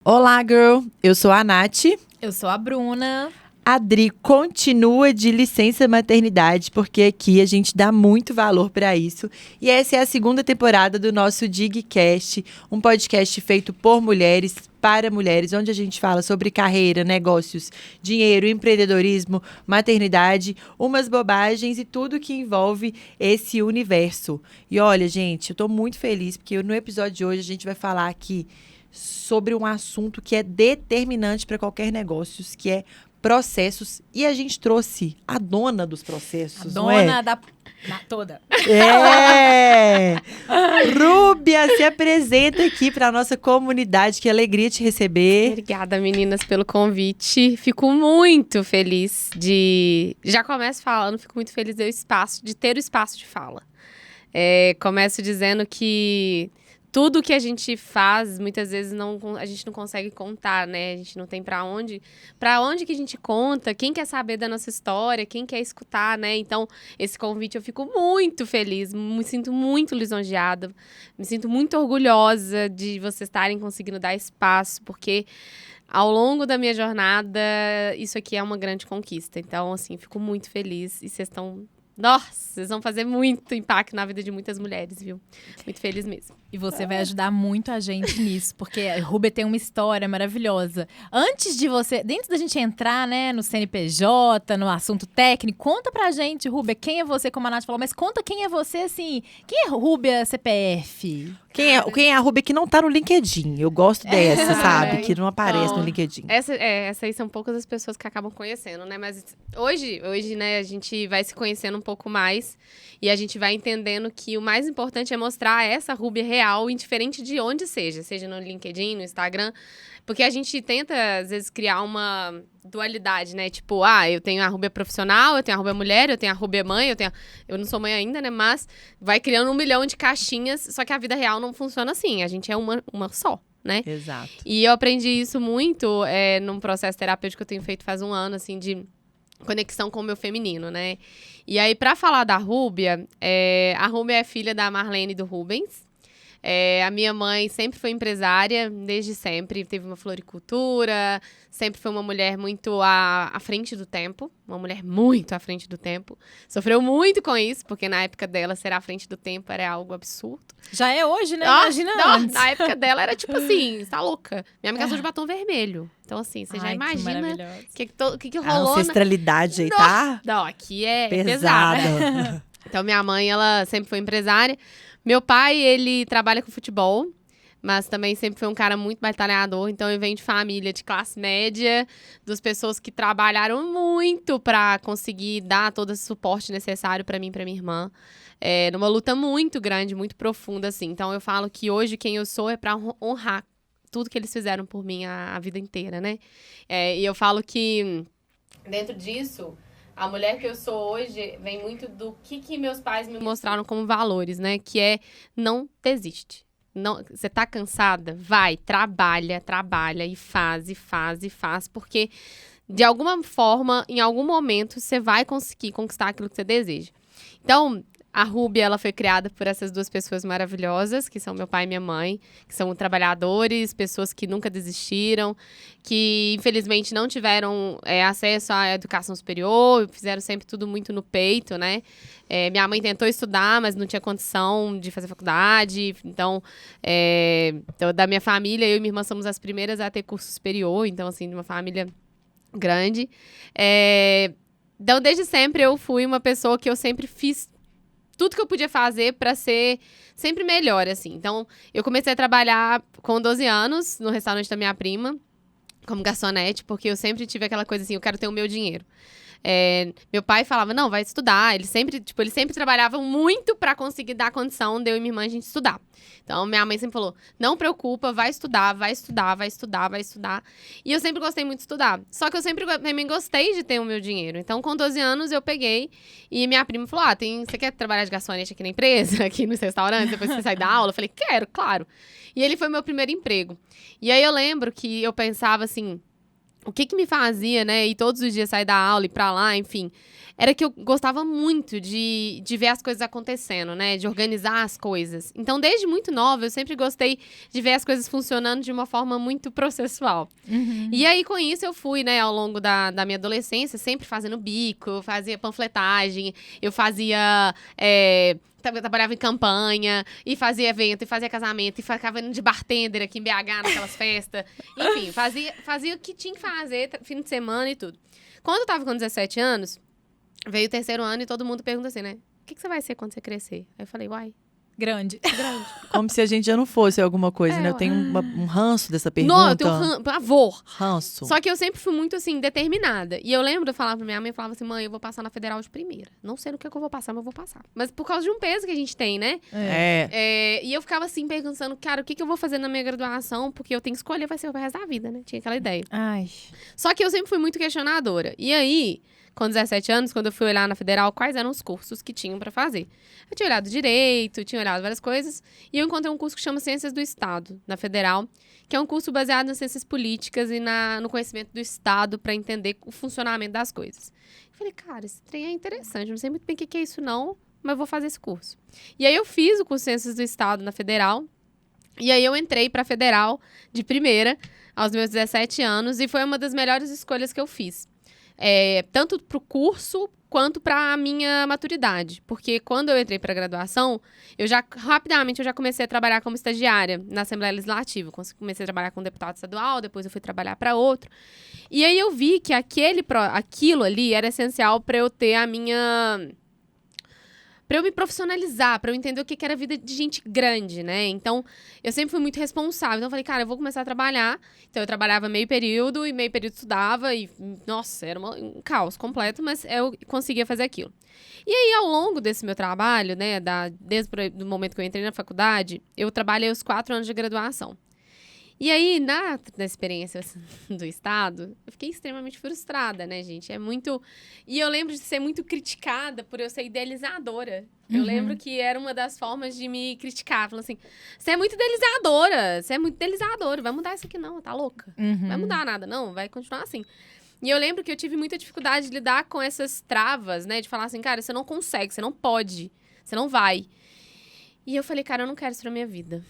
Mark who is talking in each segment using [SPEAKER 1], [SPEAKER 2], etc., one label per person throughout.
[SPEAKER 1] Olá, girl! Eu sou a Nath.
[SPEAKER 2] Eu sou a Bruna.
[SPEAKER 1] A Dri continua de licença maternidade, porque aqui a gente dá muito valor para isso. E essa é a segunda temporada do nosso Digcast, um podcast feito por mulheres, para mulheres, onde a gente fala sobre carreira, negócios, dinheiro, empreendedorismo, maternidade, umas bobagens e tudo que envolve esse universo. E olha, gente, eu tô muito feliz, porque no episódio de hoje a gente vai falar aqui sobre um assunto que é determinante para qualquer negócio, que é processos. E a gente trouxe a dona dos processos,
[SPEAKER 2] A
[SPEAKER 1] não é?
[SPEAKER 2] dona da toda.
[SPEAKER 1] É! Rúbia, se apresenta aqui para a nossa comunidade. Que alegria te receber.
[SPEAKER 3] Obrigada, meninas, pelo convite. Fico muito feliz de... Já começo falando, fico muito feliz de ter o espaço de fala. Começo dizendo que tudo que a gente faz, muitas vezes a gente não consegue contar, né? A gente não tem pra onde que a gente conta, quem quer saber da nossa história, quem quer escutar, né? Então, esse convite eu fico muito feliz, me sinto muito lisonjeada, me sinto muito orgulhosa de vocês estarem conseguindo dar espaço, porque ao longo da minha jornada, isso aqui é uma grande conquista. Então, assim, fico muito feliz e vocês estão... Nossa, vocês vão fazer muito impacto na vida de muitas mulheres, viu? Muito feliz mesmo.
[SPEAKER 2] E você vai ajudar muito a gente nisso, porque a Rúbia tem uma história maravilhosa. Antes da gente entrar, né, no CNPJ, no assunto técnico, conta pra gente, Rúbia, quem é você, como a Nath falou, mas conta quem é você, assim, quem é Rúbia CPF?
[SPEAKER 1] Quem é a Rúbia que não tá no LinkedIn? Eu gosto dessa, sabe? Que não aparece no LinkedIn.
[SPEAKER 3] Essas aí são poucas as pessoas que acabam conhecendo, né? Mas hoje, né, a gente vai se conhecendo um pouco mais e a gente vai entendendo que o mais importante é mostrar essa Rúbia real, indiferente de onde seja no LinkedIn, no Instagram, porque a gente tenta, às vezes, criar uma dualidade, né? Tipo, eu tenho a Rúbia profissional, eu tenho a Rúbia mulher, eu tenho a Rúbia mãe, eu não sou mãe ainda, né? Mas vai criando 1 milhão de caixinhas, só que a vida real não funciona assim, a gente é uma só, né?
[SPEAKER 1] Exato.
[SPEAKER 3] E eu aprendi isso muito num processo terapêutico que eu tenho feito faz 1 ano, assim, de conexão com o meu feminino, né? E aí, pra falar da Rúbia, a Rúbia é filha da Marlene e do Rubens. A minha mãe sempre foi empresária, desde sempre. Teve uma floricultura, sempre foi uma mulher muito à frente do tempo. Uma mulher muito à frente do tempo. Sofreu muito com isso, porque na época dela, ser à frente do tempo era algo absurdo.
[SPEAKER 2] Já é hoje, né? Imagina antes.
[SPEAKER 3] Na época dela era tipo assim, tá louca. Minha amiga casou de batom vermelho. Então assim, você já imagina o que rolou.
[SPEAKER 1] A ancestralidade aí, tá?
[SPEAKER 3] Não, aqui é
[SPEAKER 1] pesada.
[SPEAKER 3] pesada. Então minha mãe, ela sempre foi empresária. Meu pai, ele trabalha com futebol, mas também sempre foi um cara muito batalhador. Então, eu venho de família de classe média, das pessoas que trabalharam muito para conseguir dar todo esse suporte necessário para mim e para minha irmã. Numa luta muito grande, muito profunda, assim. Então, eu falo que hoje quem eu sou é para honrar tudo que eles fizeram por mim a vida inteira, né? E eu falo que dentro disso... A mulher que eu sou hoje vem muito do que meus pais me mostraram como valores, né? Que é não desiste. Não, você tá cansada? Vai, trabalha e faz. Porque, de alguma forma, em algum momento, você vai conseguir conquistar aquilo que você deseja. Então, a Rúbia, ela foi criada por essas 2 pessoas maravilhosas, que são meu pai e minha mãe, que são trabalhadores, pessoas que nunca desistiram, que infelizmente não tiveram acesso à educação superior, fizeram sempre tudo muito no peito, né? Minha mãe tentou estudar, mas não tinha condição de fazer faculdade. Então, da minha família, eu e minha irmã somos as primeiras a ter curso superior, então, assim, de uma família grande. Então, desde sempre, eu fui uma pessoa que eu sempre fiz tudo que eu podia fazer pra ser sempre melhor, assim. Então, eu comecei a trabalhar com 12 anos no restaurante da minha prima, como garçonete, porque eu sempre tive aquela coisa assim, eu quero ter o meu dinheiro. Meu pai falava, não, vai estudar. Ele sempre trabalhava muito pra conseguir dar condição de eu e minha irmã a gente estudar. Então, minha mãe sempre falou, não preocupa, vai estudar. E eu sempre gostei muito de estudar. Só que eu sempre também gostei de ter o meu dinheiro. Então, com 12 anos, eu peguei e minha prima falou, você quer trabalhar de garçonete aqui na empresa, aqui nos restaurantes, depois que você sair da aula? Eu falei, quero, claro. E ele foi meu primeiro emprego. E aí, eu lembro que eu pensava assim, o que me fazia, né, ir todos os dias sair da aula, ir pra lá, enfim, era que eu gostava muito de ver as coisas acontecendo, né? De organizar as coisas. Então, desde muito nova, eu sempre gostei de ver as coisas funcionando de uma forma muito processual. E aí, com isso, eu fui, né, ao longo da minha adolescência, sempre fazendo bico, eu fazia panfletagem, eu fazia... trabalhava em campanha, e fazia evento, e fazia casamento, e ficava indo de bartender aqui em BH, naquelas festas. Enfim, fazia o que tinha que fazer, fim de semana e tudo. Quando eu tava com 17 anos, veio o 3º ano e todo mundo pergunta assim, né? O que você vai ser quando você crescer? Aí eu falei, uai,
[SPEAKER 2] Grande.
[SPEAKER 1] Como se a gente já não fosse alguma coisa, né? Eu tenho um ranço dessa pergunta.
[SPEAKER 3] Não, eu tenho pavor.
[SPEAKER 1] Ranço.
[SPEAKER 3] Só que eu sempre fui muito, assim, determinada. E eu lembro, eu falava pra minha mãe, eu falava assim, mãe, eu vou passar na Federal de primeira. Não sei no que eu vou passar, mas eu vou passar. Mas por causa de um peso que a gente tem, né? E eu ficava assim, pensando, cara, o que eu vou fazer na minha graduação? Porque eu tenho que escolher, vai ser o resto da vida, né? Tinha aquela ideia.
[SPEAKER 2] Ai.
[SPEAKER 3] Só que eu sempre fui muito questionadora. E aí, com 17 anos, quando eu fui olhar na Federal, quais eram os cursos que tinham pra fazer. Eu tinha olhado Direito, tinha olhado várias coisas, e eu encontrei um curso que chama Ciências do Estado, na Federal, que é um curso baseado nas ciências políticas e no conhecimento do Estado para entender o funcionamento das coisas. Eu falei, cara, esse trem é interessante, não sei muito bem o que é isso não, mas eu vou fazer esse curso. E aí eu fiz o curso de Ciências do Estado na Federal, e aí eu entrei pra Federal de primeira, aos meus 17 anos, e foi uma das melhores escolhas que eu fiz. Tanto pro curso quanto para a minha maturidade. Porque quando eu entrei para a graduação, rapidamente eu já comecei a trabalhar como estagiária na Assembleia Legislativa. Comecei a trabalhar com um deputado estadual, depois eu fui trabalhar para outro. E aí eu vi que aquilo ali era essencial para eu ter para eu me profissionalizar, para eu entender o que era a vida de gente grande, né? Então, eu sempre fui muito responsável. Então, eu falei, cara, eu vou começar a trabalhar. Então, eu trabalhava meio período e meio período estudava. E, nossa, era um caos completo, mas eu conseguia fazer aquilo. E aí, ao longo desse meu trabalho, né, desde o momento que eu entrei na faculdade, eu trabalhei os 4 anos de graduação. E aí, na experiência do Estado, eu fiquei extremamente frustrada, né, gente? E eu lembro de ser muito criticada por eu ser idealizadora. Eu lembro que era uma das formas de me criticar. Falando assim, você é muito idealizadora, vai mudar isso aqui não, tá louca? Não vai mudar nada, não, vai continuar assim. E eu lembro que eu tive muita dificuldade de lidar com essas travas, né? De falar assim, cara, você não consegue, você não pode, você não vai. E eu falei, cara, eu não quero isso pra minha vida.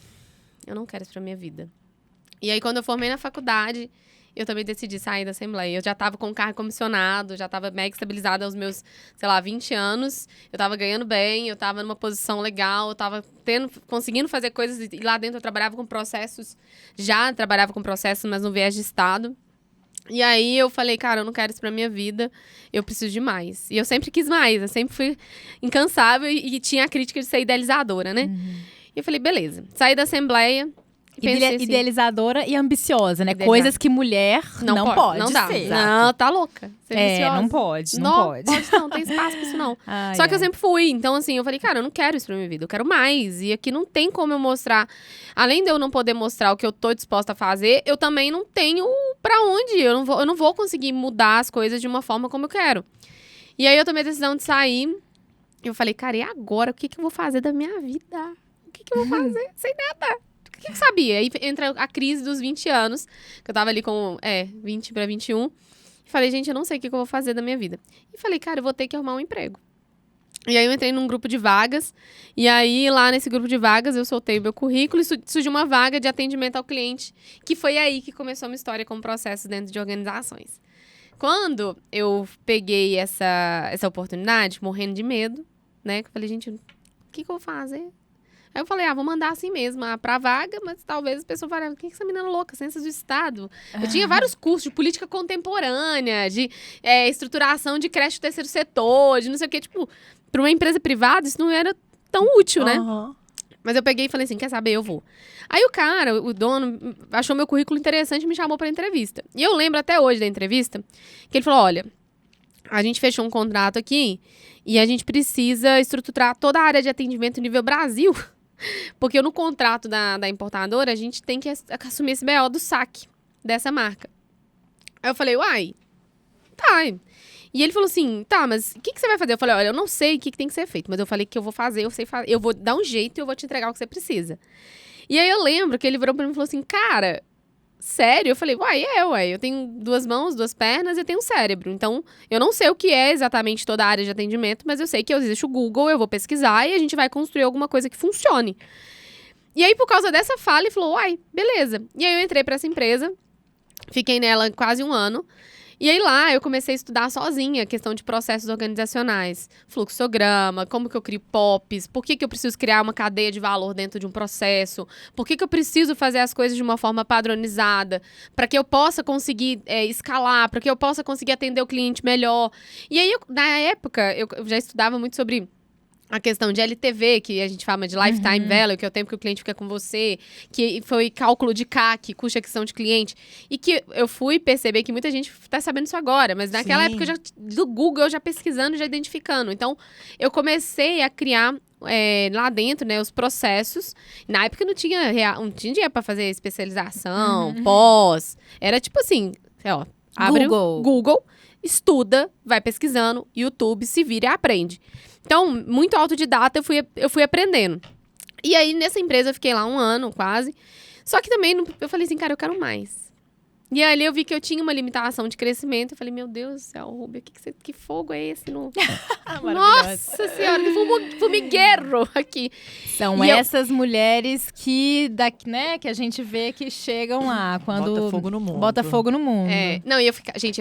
[SPEAKER 3] Eu não quero isso pra minha vida. E aí, quando eu formei na faculdade, eu também decidi sair da Assembleia. Eu já estava com cargo comissionado, já estava mega estabilizada aos meus, 20 anos. Eu estava ganhando bem, eu estava numa posição legal, eu estava conseguindo fazer coisas. E lá dentro eu trabalhava com processos, mas no viés de Estado. E aí eu falei, cara, eu não quero isso pra minha vida, eu preciso de mais. E eu sempre quis mais, eu sempre fui incansável e tinha a crítica de ser idealizadora, né? E eu falei, beleza, saí da Assembleia.
[SPEAKER 2] Idealizadora e ambiciosa, né? Coisas que mulher não pode
[SPEAKER 3] não dá.
[SPEAKER 2] ser.
[SPEAKER 3] Não, tá louca. Ser ambiciosa.
[SPEAKER 2] Não pode.
[SPEAKER 3] Não tem espaço pra isso, não. Só que eu sempre fui. Então, assim, eu falei, cara, eu não quero isso pra minha vida. Eu quero mais. E aqui não tem como eu mostrar. Além de eu não poder mostrar o que eu tô disposta a fazer, eu também não tenho pra onde. Eu não vou conseguir mudar as coisas de uma forma como eu quero. E aí, eu tomei a decisão de sair. Eu falei, cara, e agora? O que eu vou fazer da minha vida? O que eu vou fazer? Sem nada. O que eu sabia? Aí entra a crise dos 20 anos, que eu tava ali com 20 para 21. E falei, gente, eu não sei o que eu vou fazer da minha vida. E falei, cara, eu vou ter que arrumar um emprego. E aí eu entrei num grupo de vagas. E aí, lá nesse grupo de vagas, eu soltei o meu currículo e surgiu uma vaga de atendimento ao cliente. Que foi aí que começou a minha história com processos dentro de organizações. Quando eu peguei essa oportunidade, morrendo de medo, né? Eu falei, gente, o que eu vou fazer? Aí eu falei, vou mandar assim mesmo, pra vaga, mas talvez a pessoa fale, o que essa menina louca, Ciências do Estado? Eu tinha vários cursos de política contemporânea, de estruturação de creche do terceiro setor, de não sei o quê. Tipo, pra uma empresa privada, isso não era tão útil, né? Mas eu peguei e falei assim, quer saber, eu vou. Aí o dono, achou meu currículo interessante e me chamou pra entrevista. E eu lembro até hoje da entrevista, que ele falou, olha, a gente fechou um contrato aqui e a gente precisa estruturar toda a área de atendimento nível Brasil. Porque no contrato da importadora, a gente tem que assumir esse BO do saque dessa marca. Aí eu falei, uai, tá. E ele falou assim, tá, mas o que você vai fazer? Eu falei, olha, eu não sei o que tem que ser feito, mas eu falei que eu vou fazer, eu sei fazer, eu vou dar um jeito e eu vou te entregar o que você precisa. E aí eu lembro que ele virou pra mim e falou assim, cara, sério? Eu falei, uai, eu tenho 2 mãos, 2 pernas e eu tenho um cérebro. Então, eu não sei o que é exatamente toda a área de atendimento, mas eu sei que existe o Google, eu vou pesquisar e a gente vai construir alguma coisa que funcione. E aí, por causa dessa fala, ele falou, uai, beleza. E aí, eu entrei pra essa empresa, fiquei nela quase 1 ano. E aí lá eu comecei a estudar sozinha a questão de processos organizacionais, fluxograma, como que eu crio POPs, por que eu preciso criar uma cadeia de valor dentro de um processo, por que eu preciso fazer as coisas de uma forma padronizada, para que eu possa conseguir escalar, para que eu possa conseguir atender o cliente melhor. E aí, na época, eu já estudava muito sobre a questão de LTV, que a gente fala de Lifetime Value, que é o tempo que o cliente fica com você, que foi cálculo de CAC, custo de aquisição de cliente, e que eu fui perceber que muita gente está sabendo isso agora, mas naquela época, do Google, eu já pesquisando, já identificando. Então, eu comecei a criar lá dentro, né, os processos. Na época não tinha dinheiro para fazer especialização, pós. Era tipo assim, abre o Google, estuda, vai pesquisando, YouTube, se vira e aprende. Então, muito autodidata, eu fui aprendendo. E aí, nessa empresa, eu fiquei lá 1 ano, quase. Só que também, eu falei assim, cara, eu quero mais. E ali, eu vi que eu tinha uma limitação de crescimento. Eu falei, meu Deus do céu, Rúbia, que fogo é esse? Nossa Senhora, que formigueiro aqui.
[SPEAKER 2] São essas mulheres que a gente vê que chegam lá. Quando
[SPEAKER 1] bota fogo no mundo.
[SPEAKER 2] Bota fogo no mundo.
[SPEAKER 3] Não, eu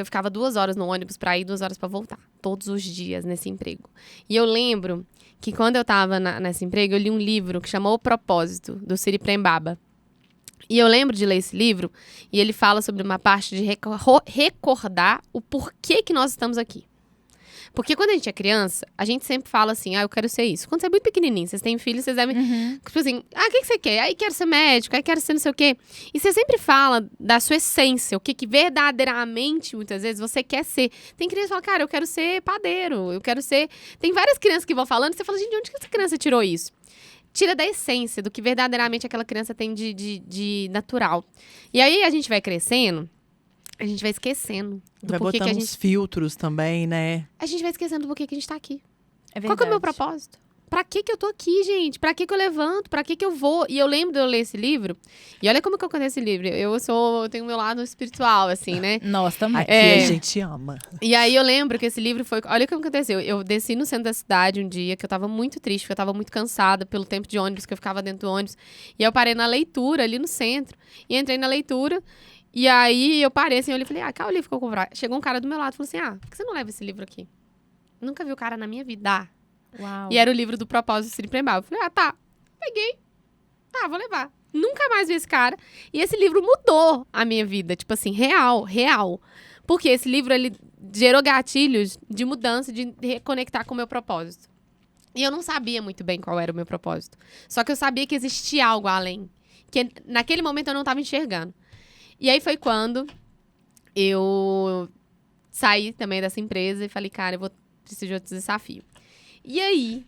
[SPEAKER 3] ficava 2 horas no ônibus pra ir, 2 horas pra voltar. Todos os dias nesse emprego. E eu lembro que quando eu tava nesse emprego, eu li um livro que chamou O Propósito, do Siri Prembaba. E eu lembro de ler esse livro, e ele fala sobre uma parte de recordar o porquê que nós estamos aqui. Porque quando a gente é criança, a gente sempre fala assim, eu quero ser isso. Quando você é muito pequenininho, vocês têm filhos, vocês devem... Tipo assim, o que você quer? Quero ser médico, quero ser não sei o quê. E você sempre fala da sua essência, o que verdadeiramente, muitas vezes, você quer ser. Tem criança que fala, cara, eu quero ser padeiro, eu quero ser... Tem várias crianças que vão falando, e você fala, gente, de onde que essa criança tirou isso? Tira da essência, do que verdadeiramente aquela criança tem de natural. E aí, a gente vai crescendo, a gente vai esquecendo do
[SPEAKER 1] vai
[SPEAKER 3] porquê
[SPEAKER 1] botando
[SPEAKER 3] que a gente...
[SPEAKER 1] uns filtros também, né?
[SPEAKER 3] A gente vai esquecendo do porquê que a gente tá aqui.
[SPEAKER 2] É verdade.
[SPEAKER 3] Qual que é o meu propósito? Pra que eu tô aqui, gente? Pra que eu levanto? Pra que eu vou? E eu lembro de eu ler esse livro. E olha como que eu conheço esse livro. Eu tenho o meu lado espiritual, assim, né?
[SPEAKER 2] Nós também.
[SPEAKER 1] Aqui a gente ama.
[SPEAKER 3] E aí eu lembro que esse livro foi... Olha o que aconteceu. Eu desci no centro da cidade um dia, que eu tava muito triste, porque eu tava muito cansada pelo tempo de ônibus, que eu ficava dentro do ônibus. E eu parei na leitura, ali no centro. E entrei na leitura. E aí eu parei assim, eu falei, qual livro que eu vou comprar? Chegou um cara do meu lado e falou assim, por que você não leva esse livro aqui? Nunca vi o cara na minha vida.
[SPEAKER 2] Uau.
[SPEAKER 3] E era o livro do Propósito, Siri Prembaba. Eu falei, tá. Peguei. Tá, vou levar. Nunca mais vi esse cara. E esse livro mudou a minha vida. Tipo assim, real. Porque esse livro, ele gerou gatilhos de mudança, de reconectar com o meu propósito. E eu não sabia muito bem qual era o meu propósito. Só que eu sabia que existia algo além. Que naquele momento eu não estava enxergando. E aí foi quando eu saí também dessa empresa e falei, cara, eu preciso de outro desafio. E aí,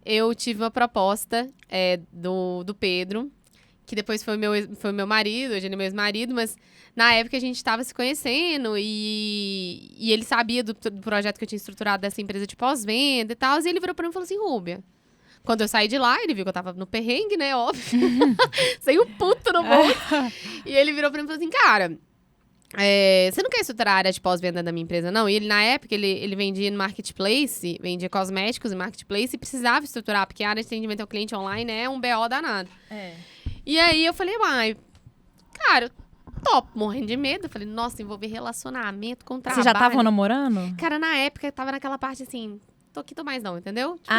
[SPEAKER 3] eu tive uma proposta do Pedro, que depois foi meu marido, hoje ele é meu ex-marido, mas na época a gente estava se conhecendo e ele sabia do projeto que eu tinha estruturado dessa empresa de pós-venda e tal, e ele virou pra mim e falou assim, Rúbia, quando eu saí de lá, ele viu que eu tava no perrengue, né, óbvio, sem um puto no bolso, e ele virou pra mim e falou assim, cara... você não quer estruturar a área de pós-venda da minha empresa, não? E ele, na época, ele vendia no marketplace, vendia cosméticos em marketplace e precisava estruturar, porque a área de atendimento ao cliente online é um BO danado. E aí eu falei, cara, top, morrendo de medo. Eu falei, nossa, envolver relacionamento com trabalho.
[SPEAKER 2] Vocês já estavam namorando?
[SPEAKER 3] Cara, na época, eu tava naquela parte assim, tô aqui, tô mais não, entendeu? Tipo,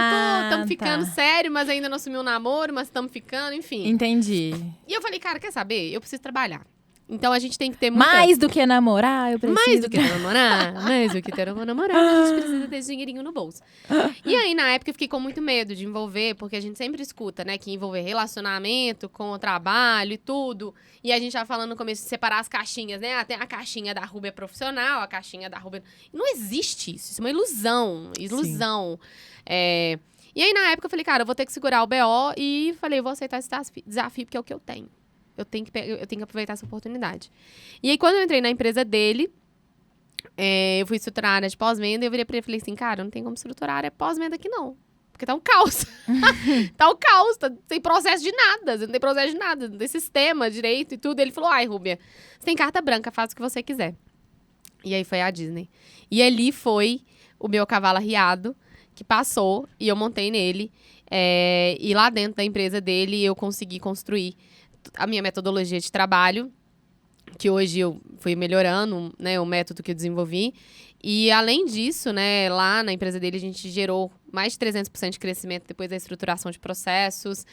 [SPEAKER 3] tamo ficando sério, mas ainda não assumi um namoro, mas tamo ficando, enfim.
[SPEAKER 2] Entendi.
[SPEAKER 3] E eu falei, cara, quer saber? Eu preciso trabalhar. Então, a gente tem que ter muita...
[SPEAKER 2] Mais do que namorar, eu preciso...
[SPEAKER 3] Mais do que namorar, a gente precisa ter esse dinheirinho no bolso. E aí, na época, eu fiquei com muito medo de envolver, porque a gente sempre escuta, né, que envolver relacionamento com o trabalho e tudo. E a gente tava falando no começo de separar as caixinhas, né? Tem a caixinha da Rúbia profissional, a caixinha da Rúbia... Não existe isso, isso é uma ilusão. E aí, na época, eu falei, cara, eu vou ter que segurar o BO e falei, eu vou aceitar esse desafio, porque é o que eu tenho. Eu tenho que aproveitar essa oportunidade. E aí, quando eu entrei na empresa dele, eu fui estruturar a área de pós-venda e eu virei pra ele e falei assim, cara, não tem como estruturar a área pós-venda aqui, não. Porque porque tá um caos. Tá um caos, sem processo de nada. Você não tem processo de nada, não tem sistema, direito e tudo. Ele falou, ai, Rúbia, você tem carta branca, faz o que você quiser. E aí foi a Disney. E ali foi o meu cavalo arriado, que passou, e eu montei nele. E lá dentro da empresa dele, eu consegui construir a minha metodologia de trabalho, que hoje eu fui melhorando, né, o método que eu desenvolvi. E, além disso, né, lá na empresa dele, a gente gerou mais de 300% de crescimento depois da estruturação de processos.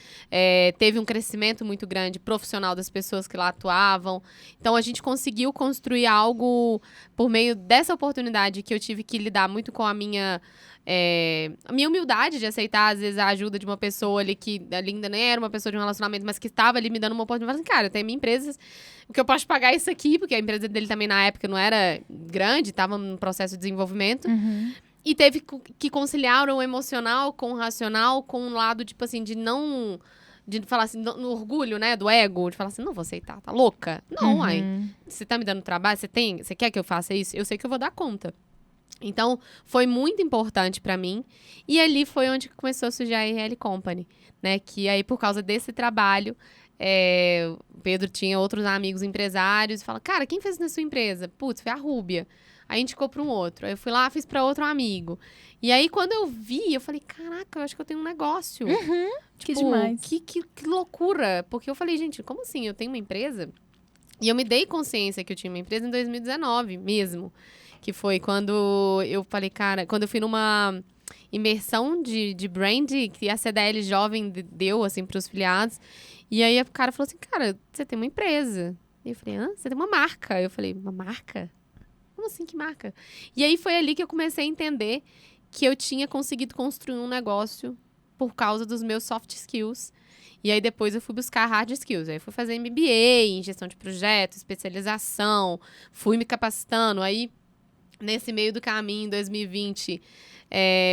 [SPEAKER 3] Teve um crescimento muito grande profissional das pessoas que lá atuavam. Então, a gente conseguiu construir algo por meio dessa oportunidade que eu tive que lidar muito com a minha humildade de aceitar, às vezes, a ajuda de uma pessoa ali que ali ainda nem era uma pessoa de um relacionamento, mas que estava ali me dando uma oportunidade. Eu falei assim, cara, eu tenho minha empresa, o que eu posso pagar é isso aqui, porque a empresa dele também, na época, não era grande, estava num processo de desenvolvimento. E teve que conciliar o emocional com o racional, com um lado, tipo assim, de não... De falar assim, no orgulho, né, do ego, de falar assim, não vou aceitar, tá louca? Não, você tá me dando trabalho, você quer que eu faça isso? Eu sei que eu vou dar conta. Então, foi muito importante pra mim. E ali foi onde começou a surgir a RL Company, né? Que aí, por causa desse trabalho, o Pedro tinha outros amigos empresários. E fala, cara, quem fez isso na sua empresa? Putz, foi a Rúbia. Aí a gente ficou pra um outro. Aí eu fui lá, fiz pra outro amigo. E aí, quando eu vi, eu falei, caraca, eu acho que eu tenho um negócio.
[SPEAKER 2] Que demais.
[SPEAKER 3] Que loucura. Porque eu falei, gente, como assim? Eu tenho uma empresa? E eu me dei consciência que eu tinha uma empresa em 2019 mesmo. Que foi quando eu falei, cara, quando eu fui numa imersão de brand que a CDL Jovem deu, assim, pros filiados. E aí o cara falou assim, cara, você tem uma empresa. E eu falei, você tem uma marca. Eu falei, uma marca? Como assim, que marca? E aí foi ali que eu comecei a entender que eu tinha conseguido construir um negócio por causa dos meus soft skills. E aí depois eu fui buscar hard skills. Aí eu fui fazer MBA em gestão de projetos, especialização, fui me capacitando. Aí, nesse meio do caminho, em 2020,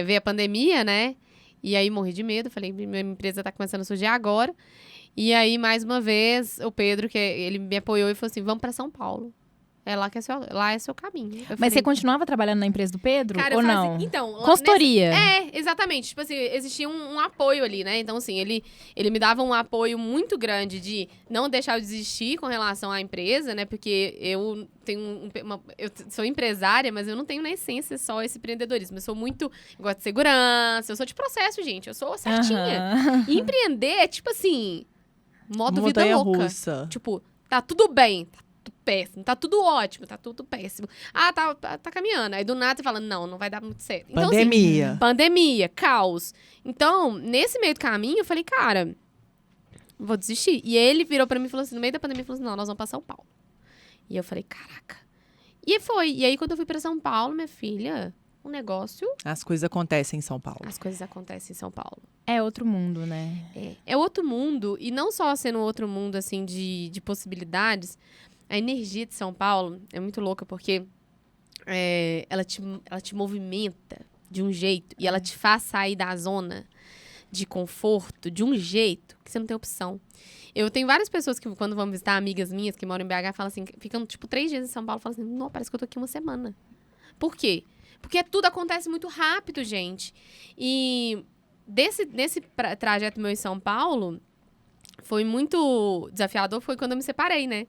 [SPEAKER 3] veio a pandemia, né? E aí morri de medo. Falei, minha empresa tá começando a surgir agora. E aí, mais uma vez, o Pedro, ele me apoiou e falou assim, vamos para São Paulo. Lá é seu caminho.
[SPEAKER 2] Mas você continuava trabalhando na empresa do Pedro?
[SPEAKER 3] Cara,
[SPEAKER 2] ou não?
[SPEAKER 3] Então,
[SPEAKER 2] consultoria.
[SPEAKER 3] Exatamente. Tipo assim, existia um apoio ali, né? Então, assim, ele me dava um apoio muito grande de não deixar eu desistir com relação à empresa, né? Porque eu tenho eu sou empresária, mas eu não tenho na essência só esse empreendedorismo. Eu sou muito... Eu gosto de segurança, eu sou de processo, gente. Eu sou certinha. E empreender é, tipo assim, modo vida louca.
[SPEAKER 1] Russa.
[SPEAKER 3] Tipo, tá tudo bem, tá péssimo, tá tudo ótimo, tá tudo péssimo. Ah, tá caminhando. Aí do nada você fala, não vai dar muito certo. Então,
[SPEAKER 1] Pandemia.
[SPEAKER 3] Assim, pandemia, caos. Então, nesse meio do caminho, eu falei, cara, vou desistir. E ele virou pra mim e falou assim, no meio da pandemia, falou assim, não, nós vamos pra São Paulo. E eu falei, caraca. E foi. E aí, quando eu fui pra São Paulo, minha filha, o negócio...
[SPEAKER 1] As coisas acontecem em São Paulo.
[SPEAKER 3] As coisas acontecem em São Paulo.
[SPEAKER 2] É outro mundo, né?
[SPEAKER 3] É outro mundo. E não só sendo outro mundo, assim, de possibilidades... A energia de São Paulo é muito louca, porque ela te movimenta de um jeito e ela te faz sair da zona de conforto de um jeito que você não tem opção. Eu tenho várias pessoas que, quando vão visitar amigas minhas que moram em BH, falam assim, ficam, tipo, 3 dias em São Paulo, falam assim, não, parece que eu tô aqui uma semana. Por quê? Porque tudo acontece muito rápido, gente. E nesse trajeto meu em São Paulo, foi muito desafiador, foi quando eu me separei, né?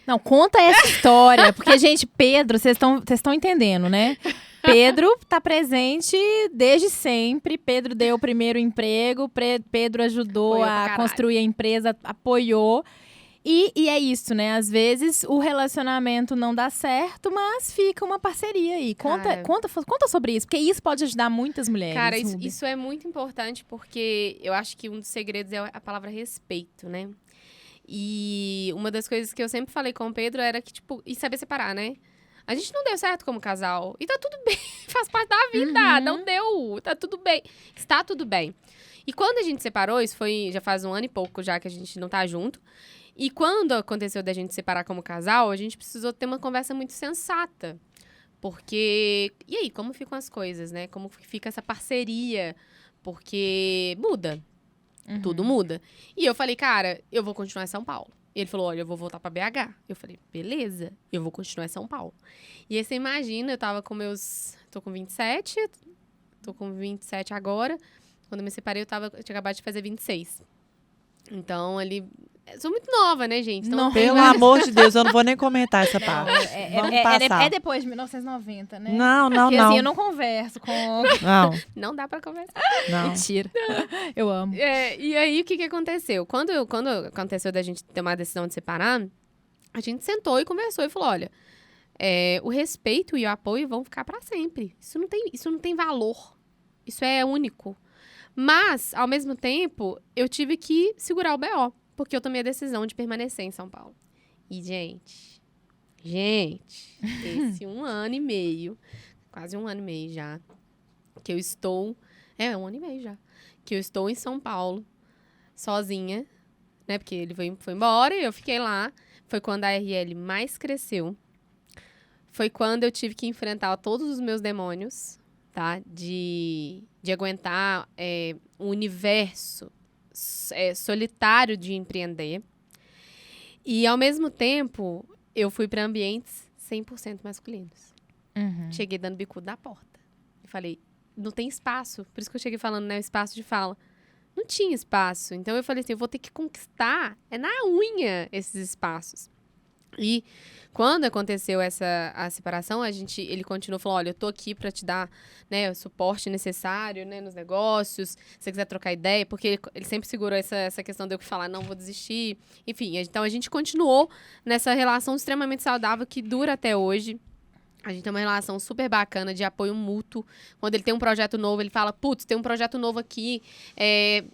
[SPEAKER 2] Não, conta essa história, porque, gente, Pedro, vocês estão entendendo, né? Pedro tá presente desde sempre. Pedro deu o primeiro emprego, Pedro ajudou a construir a empresa, apoiou. E é isso, né? Às vezes o relacionamento não dá certo, mas fica uma parceria aí. Conta sobre isso, porque isso pode ajudar muitas mulheres.
[SPEAKER 3] Cara, isso é muito importante, porque eu acho que um dos segredos é a palavra respeito, né? E uma das coisas que eu sempre falei com o Pedro era que, tipo, e saber separar, né? A gente não deu certo como casal. E tá tudo bem, faz parte da vida. Não deu, tá tudo bem. Está tudo bem. E quando a gente separou, isso foi já faz 1 ano e pouco já que a gente não tá junto. E quando aconteceu da gente separar como casal, a gente precisou ter uma conversa muito sensata. Porque, e aí, como ficam as coisas, né? Como fica essa parceria? Porque muda. Tudo muda. E eu falei, cara, eu vou continuar em São Paulo. E ele falou, olha, eu vou voltar pra BH. Eu falei, beleza, eu vou continuar em São Paulo. E aí você imagina, eu tava com tô com 27 agora. Quando eu me separei, eu tinha acabado de fazer 26. Então, ali... Eu sou muito nova, né, gente? Então,
[SPEAKER 1] Pelo amor de Deus, eu não vou nem comentar essa parte. Vamos passar.
[SPEAKER 2] É depois de 1990, né?
[SPEAKER 1] Não,
[SPEAKER 2] Porque assim, eu não converso com...
[SPEAKER 3] Não dá pra conversar.
[SPEAKER 1] Não.
[SPEAKER 2] Mentira. Eu amo.
[SPEAKER 3] E aí, o que aconteceu? Quando aconteceu da gente ter uma decisão de separar, a gente sentou e conversou e falou, olha, o respeito e o apoio vão ficar pra sempre. Isso não tem valor. Isso é único. Mas, ao mesmo tempo, eu tive que segurar o BO. Porque eu tomei a decisão de permanecer em São Paulo. E, gente, esse 1 ano e meio, quase 1 ano e meio já, que eu estou... 1 ano e meio já. Que eu estou em São Paulo, sozinha, né? Porque ele foi embora e eu fiquei lá. Foi quando a RL mais cresceu. Foi quando eu tive que enfrentar todos os meus demônios, tá? De aguentar um universo solitário de empreender. E, ao mesmo tempo, eu fui para ambientes 100% masculinos.
[SPEAKER 2] Uhum.
[SPEAKER 3] Cheguei dando bicudo da porta. E falei, não tem espaço. Por isso que eu cheguei falando, né? O espaço de fala. Não tinha espaço. Então, eu falei assim, eu vou ter que conquistar na unha esses espaços. E quando aconteceu a separação, ele continuou falando, olha, eu tô aqui para te dar, né, o suporte necessário, né, nos negócios, se você quiser trocar ideia, porque ele sempre segurou essa questão de eu falar, não vou desistir. Enfim, então a gente continuou nessa relação extremamente saudável que dura até hoje. A gente tem uma relação super bacana de apoio mútuo. Quando ele tem um projeto novo, ele fala, putz, tem um projeto novo aqui,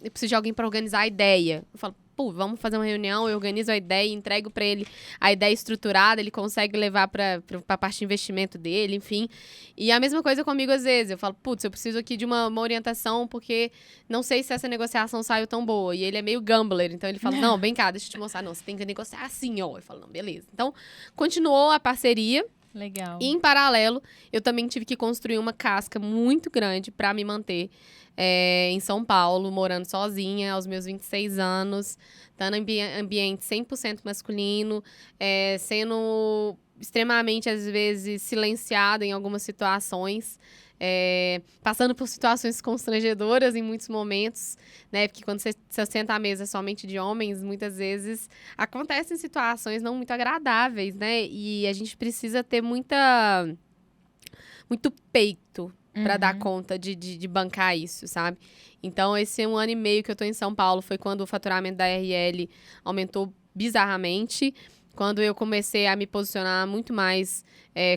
[SPEAKER 3] eu preciso de alguém para organizar a ideia. Eu falo, vamos fazer uma reunião, eu organizo a ideia, entrego para ele a ideia estruturada, ele consegue levar para a parte de investimento dele, enfim. E a mesma coisa comigo às vezes. Eu falo, putz, eu preciso aqui de uma orientação, porque não sei se essa negociação saiu tão boa. E ele é meio gambler, então ele fala, não, vem cá, deixa eu te mostrar. Não, você tem que negociar assim, ó. Eu falo, não, beleza. Então, continuou a parceria.
[SPEAKER 2] Legal.
[SPEAKER 3] E, em paralelo, eu também tive que construir uma casca muito grande para me manter em São Paulo, morando sozinha aos meus 26 anos, estando em ambiente 100% masculino, sendo extremamente, às vezes, silenciada em algumas situações, passando por situações constrangedoras em muitos momentos, né? Porque quando você senta à mesa somente de homens, muitas vezes acontecem situações não muito agradáveis, né? E a gente precisa ter muito peito para dar conta de bancar isso, sabe? Então, esse 1 ano e meio que eu tô em São Paulo foi quando o faturamento da RL aumentou bizarramente, quando eu comecei a me posicionar muito mais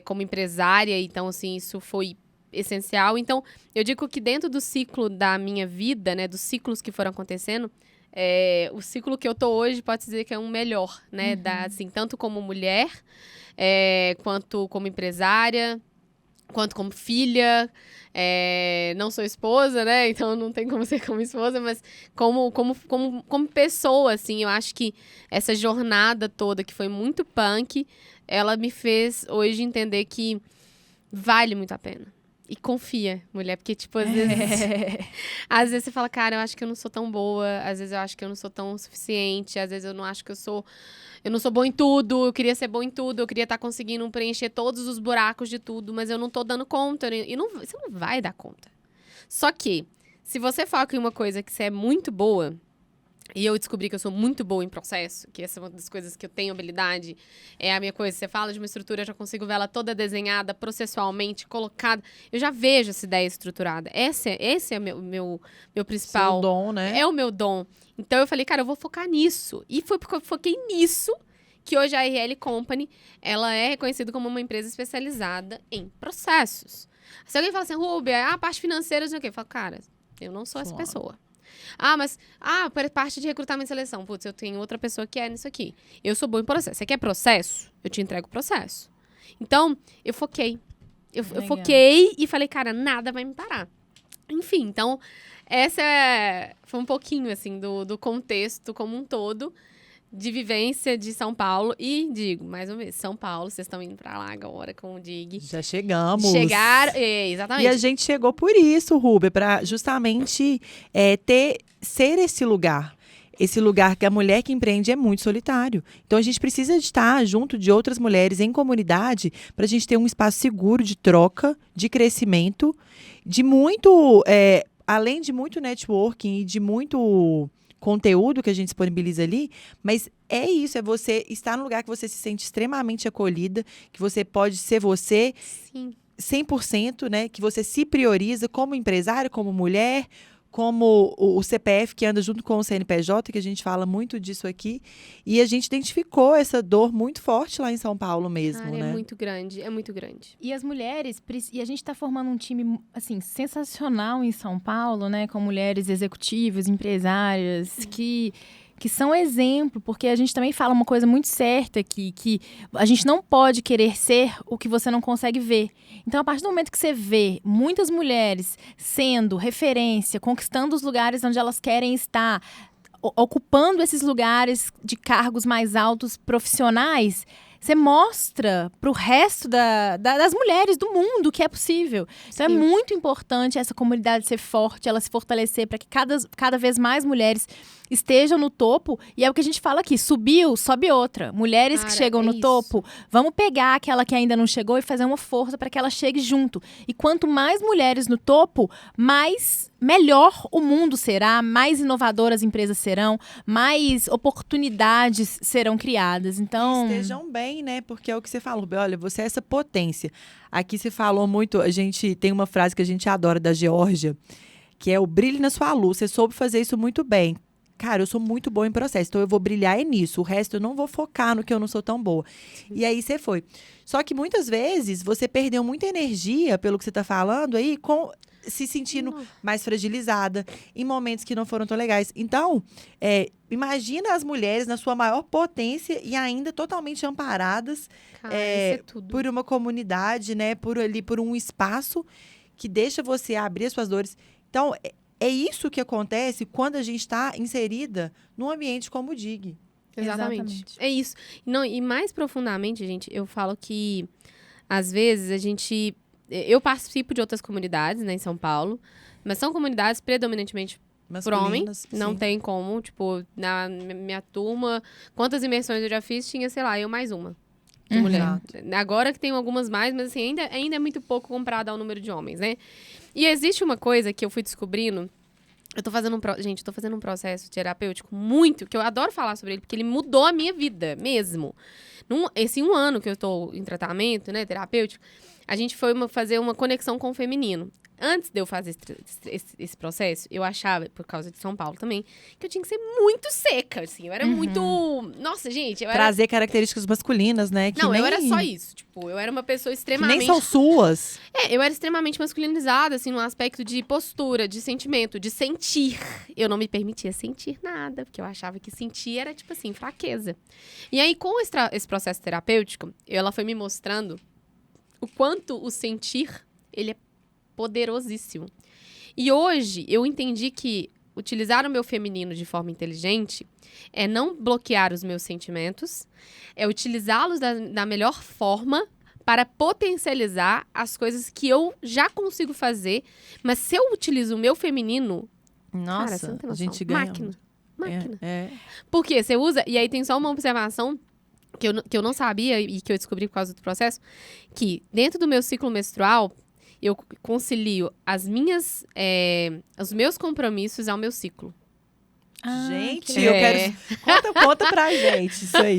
[SPEAKER 3] como empresária. Então, assim, isso foi essencial. Então, eu digo que dentro do ciclo da minha vida, né, dos ciclos que foram acontecendo, o ciclo que eu tô hoje pode dizer que é um melhor, né, assim, tanto como mulher, quanto como empresária, quanto como filha. Não sou esposa, né, então não tem como ser como esposa, mas como pessoa, assim, eu acho que essa jornada toda, que foi muito punk, ela me fez hoje entender que vale muito a pena. E confia, mulher, porque, tipo, às vezes você fala, cara, eu acho que eu não sou tão boa, às vezes eu acho que eu não sou tão suficiente, às vezes eu não acho que eu não sou boa em tudo, eu queria ser boa em tudo, eu queria estar conseguindo preencher todos os buracos de tudo, mas eu não tô dando conta, e você não vai dar conta. Só que, se você foca em uma coisa que você é muito boa, e eu descobri que eu sou muito boa em processo, que essa é uma das coisas que eu tenho habilidade, é a minha coisa. Você fala de uma estrutura, eu já consigo ver ela toda desenhada, processualmente, colocada. Eu já vejo essa ideia estruturada. Esse é o meu principal...
[SPEAKER 1] Seu dom, né?
[SPEAKER 3] É o meu dom. Então, eu falei, cara, eu vou focar nisso. E foi porque eu foquei nisso que hoje a RL Company, ela é reconhecida como uma empresa especializada em processos. Se alguém fala assim, Rúbia, a parte financeira, não sei o quê. Eu falo, cara, eu não sou essa pessoa. Mas parte de recrutamento e seleção. Putz, eu tenho outra pessoa que é nisso aqui. Eu sou boa em processo. Você quer processo? Eu te entrego o processo. Então, eu foquei. Eu foquei e falei, cara, nada vai me parar. Enfim, então, essa foi um pouquinho, assim, do contexto como um todo de vivência de São Paulo. E digo, mais uma vez, São Paulo, vocês estão indo pra lá agora com o Dig.
[SPEAKER 1] Já chegamos.
[SPEAKER 3] Chegaram, exatamente.
[SPEAKER 1] E a gente chegou por isso, Rúbia, para justamente ser esse lugar. Esse lugar que a mulher que empreende é muito solitário. Então, a gente precisa estar junto de outras mulheres em comunidade para a gente ter um espaço seguro de troca, de crescimento, de muito além de muito networking e de muito conteúdo que a gente disponibiliza ali, mas é isso, é você estar num lugar que você se sente extremamente acolhida, que você pode ser você
[SPEAKER 3] Sim.
[SPEAKER 1] 100%, né? Que você se prioriza como empresária, como mulher, como o CPF que anda junto com o CNPJ, que a gente fala muito disso aqui. E a gente identificou essa dor muito forte lá em São Paulo mesmo,
[SPEAKER 3] Cara,
[SPEAKER 1] né?
[SPEAKER 3] é muito grande, é muito grande.
[SPEAKER 2] E as mulheres, e a gente está formando um time, assim, sensacional em São Paulo, né? Com mulheres executivas, empresárias, que são exemplo, porque a gente também fala uma coisa muito certa aqui, que a gente não pode querer ser o que você não consegue ver. Então, a partir do momento que você vê muitas mulheres sendo referência, conquistando os lugares onde elas querem estar, ocupando esses lugares de cargos mais altos profissionais, você mostra para o resto das mulheres do mundo que é possível. Então,
[SPEAKER 3] Sim.
[SPEAKER 2] é muito importante essa comunidade ser forte, ela se fortalecer para que cada vez mais mulheres estejam no topo. E é o que a gente fala aqui, subiu, sobe outra. Mulheres que
[SPEAKER 3] Cara,
[SPEAKER 2] chegam
[SPEAKER 3] é
[SPEAKER 2] no
[SPEAKER 3] isso.
[SPEAKER 2] topo, vamos pegar aquela que ainda não chegou e fazer uma força para que ela chegue junto. E quanto mais mulheres no topo, melhor o mundo será, mais inovadoras as empresas serão, mais oportunidades serão criadas. Então,
[SPEAKER 1] Estejam bem, né? Porque é o que você falou, olha, você é essa potência. Aqui se falou muito, a gente tem uma frase que a gente adora da Geórgia, que é o brilhe na sua luz. Você soube fazer isso muito bem. Cara, eu sou muito boa em processo, então eu vou brilhar nisso. O resto eu não vou focar no que eu não sou tão boa. E aí você foi. Só que muitas vezes você perdeu muita energia, pelo que você está falando aí, se sentindo mais fragilizada, em momentos que não foram tão legais. Então, imagina as mulheres na sua maior potência e ainda totalmente amparadas
[SPEAKER 3] Cara, isso é tudo.
[SPEAKER 1] por uma comunidade, né? Por um espaço que deixa você abrir as suas dores. Então, é isso que acontece quando a gente está inserida num ambiente como o DIG.
[SPEAKER 3] Exatamente. É isso. Não, e mais profundamente, gente, eu falo que, às vezes, eu participo de outras comunidades, né, em São Paulo, mas são comunidades predominantemente por homem. Não
[SPEAKER 1] sim.
[SPEAKER 3] tem como, tipo, na minha turma, quantas imersões eu já fiz, tinha, sei lá, eu mais uma. De mulher.
[SPEAKER 1] Exato.
[SPEAKER 3] Agora que tem algumas mais, mas assim, ainda é muito pouco comparado ao número de homens, né? E existe uma coisa que eu fui descobrindo. Eu tô fazendo um processo terapêutico que eu adoro falar sobre ele, porque ele mudou a minha vida mesmo. Esse 1 ano que eu tô em tratamento, né, terapêutico, a gente foi fazer uma conexão com o feminino. Antes de eu fazer esse processo, eu achava, por causa de São Paulo também, que eu tinha que ser muito seca, assim. Eu era muito... Nossa, gente,
[SPEAKER 1] Trazer características masculinas, né? Que
[SPEAKER 3] Não,
[SPEAKER 1] nem...
[SPEAKER 3] eu era só isso. Tipo, eu era uma pessoa
[SPEAKER 1] Que
[SPEAKER 3] extremamente...
[SPEAKER 1] nem são suas.
[SPEAKER 3] eu era extremamente masculinizada, assim, no aspecto de postura, de sentimento, de sentir. Eu não me permitia sentir nada, porque eu achava que sentir era, tipo assim, fraqueza. E aí, com esse processo terapêutico, ela foi me mostrando o quanto o sentir, ele é poderosíssimo. E hoje, eu entendi que utilizar o meu feminino de forma inteligente é não bloquear os meus sentimentos, é utilizá-los da melhor forma para potencializar as coisas que eu já consigo fazer. Mas se eu utilizo o meu feminino...
[SPEAKER 1] Nossa,
[SPEAKER 3] cara, você não tem
[SPEAKER 1] a
[SPEAKER 3] noção.
[SPEAKER 1] gente ganha.
[SPEAKER 3] Máquina.
[SPEAKER 1] É.
[SPEAKER 3] Porque você usa... E aí tem só uma observação que eu não sabia e que eu descobri por causa do processo, que dentro do meu ciclo menstrual, eu concilio os meus compromissos ao meu ciclo.
[SPEAKER 1] Gente,
[SPEAKER 2] que
[SPEAKER 1] eu
[SPEAKER 3] legal.
[SPEAKER 1] quero... Conta pra gente isso aí.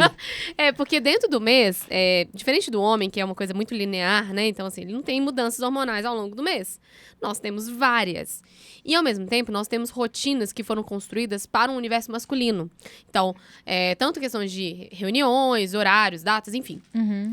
[SPEAKER 3] Porque dentro do mês, diferente do homem, que é uma coisa muito linear, né? Então, assim, ele não tem mudanças hormonais ao longo do mês. Nós temos várias. E, ao mesmo tempo, nós temos rotinas que foram construídas para um universo masculino. Então, tanto questões de reuniões, horários, datas, enfim.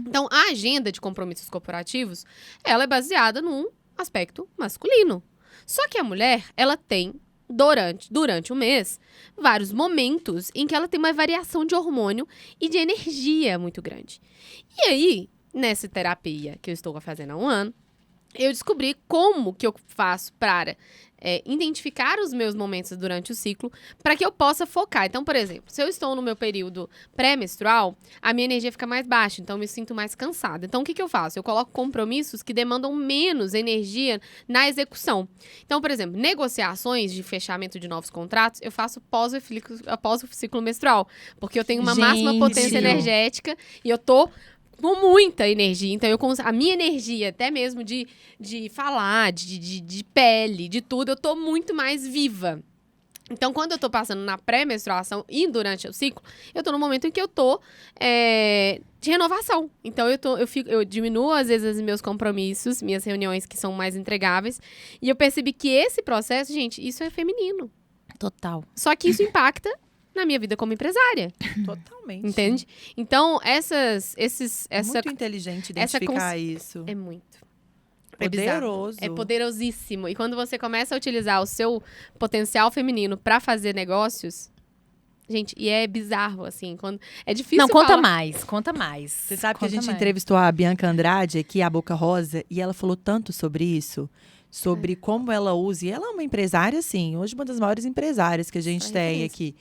[SPEAKER 3] Então, a agenda de compromissos corporativos, ela é baseada num aspecto masculino. Só que a mulher, ela tem... Durante o mês, vários momentos em que ela tem uma variação de hormônio e de energia muito grande. E aí, nessa terapia que eu estou fazendo há 1 ano, eu descobri como que eu faço para identificar os meus momentos durante o ciclo para que eu possa focar. Então, por exemplo, se eu estou no meu período pré-menstrual, a minha energia fica mais baixa, então eu me sinto mais cansada. Então, o que eu faço? Eu coloco compromissos que demandam menos energia na execução. Então, por exemplo, negociações de fechamento de novos contratos, eu faço após o ciclo menstrual, porque eu tenho uma máxima potência energética e eu tô com muita energia. Então, a minha energia, até mesmo de falar, de pele, de tudo, eu tô muito mais viva. Então, quando eu tô passando na pré-menstruação e durante o ciclo, eu tô no momento em que eu tô de renovação. Então, eu diminuo, às vezes, os meus compromissos, minhas reuniões que são mais entregáveis. E eu percebi que esse processo, gente, isso é feminino.
[SPEAKER 2] Total.
[SPEAKER 3] Só que isso impacta na minha vida como empresária.
[SPEAKER 1] Totalmente.
[SPEAKER 3] Entende? Então,
[SPEAKER 1] Muito inteligente identificar isso.
[SPEAKER 3] É muito.
[SPEAKER 1] Poderoso.
[SPEAKER 3] É poderosíssimo. E quando você começa a utilizar o seu potencial feminino pra fazer negócios, gente, e é bizarro, assim, quando é difícil
[SPEAKER 2] Não, conta
[SPEAKER 3] falar.
[SPEAKER 2] mais, conta mais.
[SPEAKER 1] Você sabe que a
[SPEAKER 2] Conta
[SPEAKER 1] gente
[SPEAKER 2] mais.
[SPEAKER 1] entrevistou a Bianca Andrade aqui, a Boca Rosa, e ela falou tanto sobre isso, sobre como ela usa. E ela é uma empresária, assim, hoje uma das maiores empresárias que a gente tem aqui.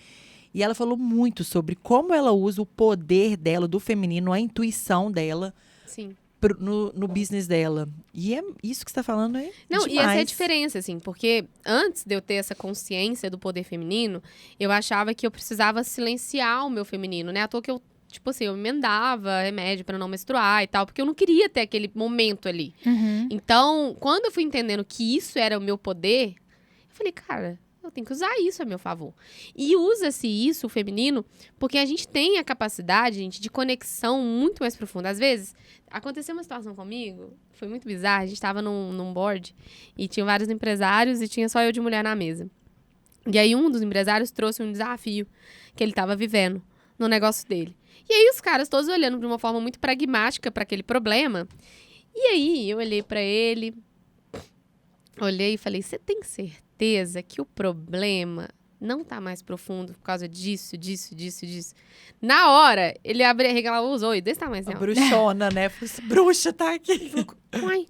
[SPEAKER 1] E ela falou muito sobre como ela usa o poder dela, do feminino, a intuição dela
[SPEAKER 3] Sim.
[SPEAKER 1] no business dela. E é isso que você está falando aí.
[SPEAKER 3] Não,
[SPEAKER 1] demais.
[SPEAKER 3] e essa é a diferença, assim, porque antes de eu ter essa consciência do poder feminino, eu achava que eu precisava silenciar o meu feminino, né? À toa que eu, tipo assim, eu emendava remédio pra não menstruar e tal, porque eu não queria ter aquele momento ali.
[SPEAKER 2] Uhum.
[SPEAKER 3] Então, quando eu fui entendendo que isso era o meu poder, eu falei, cara, eu tenho que usar isso a meu favor. E usa-se isso, o feminino, porque a gente tem a capacidade, gente, de conexão muito mais profunda. Às vezes, aconteceu uma situação comigo, foi muito bizarra, a gente tava num board e tinha vários empresários e tinha só eu de mulher na mesa. E aí um dos empresários trouxe um desafio que ele tava vivendo no negócio dele. E aí os caras todos olhando de uma forma muito pragmática para aquele problema. E aí eu olhei para ele, olhei e falei, você tem certeza que o problema não tá mais profundo por causa disso? Na hora, ele regalou os olhos desse tamanho assim,
[SPEAKER 1] A
[SPEAKER 3] ó.
[SPEAKER 1] bruxona, né? Falei assim, bruxa, tá aqui.
[SPEAKER 3] Uai,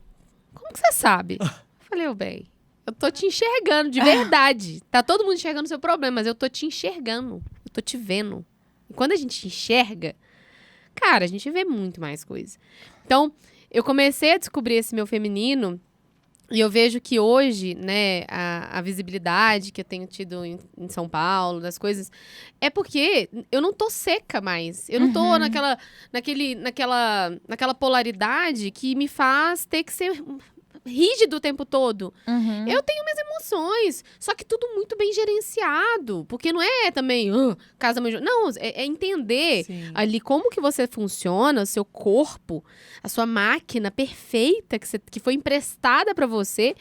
[SPEAKER 3] como que você sabe? Eu falei, ô bem, eu tô te enxergando de verdade. Tá todo mundo enxergando o seu problema, mas eu tô te enxergando. Eu tô te vendo. E quando a gente enxerga, cara, a gente vê muito mais coisa. Então, eu comecei a descobrir esse meu feminino. E eu vejo que hoje, né, a visibilidade que eu tenho tido em São Paulo, das coisas, é porque eu não tô seca mais. Eu não tô naquela polaridade que me faz ter que ser rígido o tempo todo.
[SPEAKER 2] Uhum.
[SPEAKER 3] Eu tenho minhas emoções, só que tudo muito bem gerenciado. Porque não é também, casa mãe. Não, é entender
[SPEAKER 1] Sim.
[SPEAKER 3] ali como que você funciona, o seu corpo, a sua máquina perfeita que foi emprestada pra você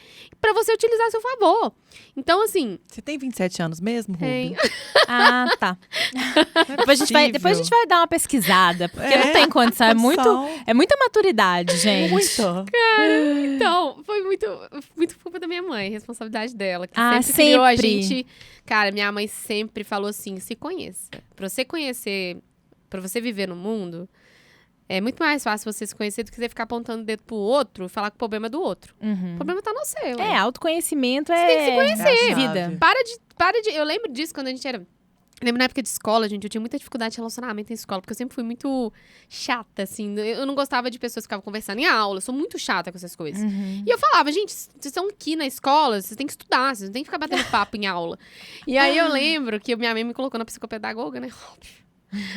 [SPEAKER 3] utilizar a seu favor. Então, assim.
[SPEAKER 1] Você tem 27 anos mesmo,
[SPEAKER 3] Tem.
[SPEAKER 1] Ruby?
[SPEAKER 2] Ah, tá. Depois a gente vai dar uma pesquisada, porque não tem condição. É muita maturidade, gente.
[SPEAKER 1] Muito.
[SPEAKER 3] Então, foi muito culpa da minha mãe, responsabilidade dela. Que
[SPEAKER 2] Ah,
[SPEAKER 3] sempre criou a
[SPEAKER 2] sempre.
[SPEAKER 3] gente. Cara, minha mãe sempre falou assim: se conheça. Pra você conhecer, pra você viver no mundo, é muito mais fácil você se conhecer do que você ficar apontando o dedo pro outro e falar que o problema é do outro.
[SPEAKER 2] Uhum.
[SPEAKER 3] O problema tá no seu.
[SPEAKER 2] É, autoconhecimento
[SPEAKER 3] tem que se
[SPEAKER 1] conhecer.
[SPEAKER 2] vida.
[SPEAKER 3] Para de. Eu lembro disso quando a gente era. Lembro na época de escola, gente, eu tinha muita dificuldade de relacionamento em escola, porque eu sempre fui muito chata, assim. Eu não gostava de pessoas que ficavam conversando em aula, eu sou muito chata com essas coisas.
[SPEAKER 2] Uhum.
[SPEAKER 3] E eu falava, gente, vocês estão aqui na escola, vocês têm que estudar, vocês não têm que ficar batendo papo em aula. E aí eu lembro que minha mãe me colocou na psicopedagoga, né? Óbvio.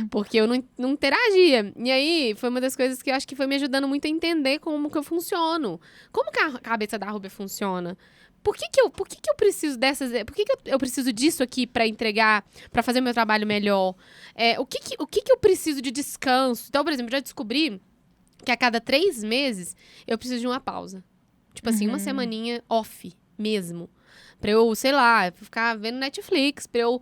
[SPEAKER 3] Porque eu não interagia. E aí, foi uma das coisas que eu acho que foi me ajudando muito a entender como que eu funciono. Como que a cabeça da Ruby funciona? Por que eu preciso dessas... Por que eu preciso disso aqui pra entregar, pra fazer meu trabalho melhor? O que eu preciso de descanso? Então, por exemplo, eu já descobri que a cada 3 meses eu preciso de uma pausa. Tipo assim, uma semaninha off mesmo. Pra eu, sei lá, ficar vendo Netflix, pra eu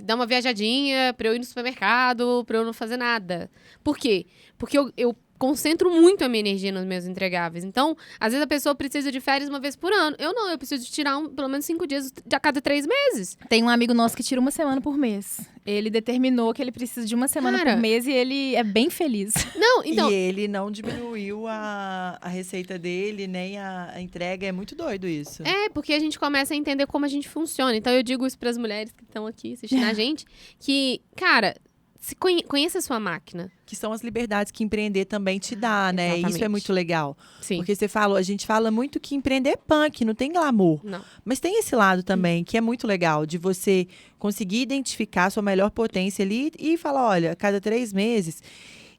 [SPEAKER 3] dar uma viajadinha, pra eu ir no supermercado, pra eu não fazer nada. Por quê? Porque eu concentro muito a minha energia nos meus entregáveis. Então, às vezes a pessoa precisa de férias uma vez por ano. Eu não, eu preciso de tirar pelo menos 5 dias a cada 3 meses.
[SPEAKER 2] Tem um amigo nosso que tira 1 semana por mês. Ele determinou que ele precisa de 1 semana
[SPEAKER 3] Cara.
[SPEAKER 2] por mês e ele é bem feliz.
[SPEAKER 3] Não, então...
[SPEAKER 1] E ele não diminuiu a receita dele, nem a entrega. É muito doido isso.
[SPEAKER 3] É, porque a gente começa a entender como a gente funciona. Então, eu digo isso pras mulheres que estão aqui assistindo a gente, que, cara, conheça a sua máquina.
[SPEAKER 1] Que são as liberdades que empreender também te dá, né?
[SPEAKER 3] Exatamente.
[SPEAKER 1] Isso é muito legal.
[SPEAKER 3] Sim.
[SPEAKER 1] Porque a gente fala muito que empreender é punk, não tem glamour.
[SPEAKER 3] Não.
[SPEAKER 1] Mas tem esse lado também, que é muito legal, de você conseguir identificar a sua melhor potência ali e falar, olha, a cada 3 meses...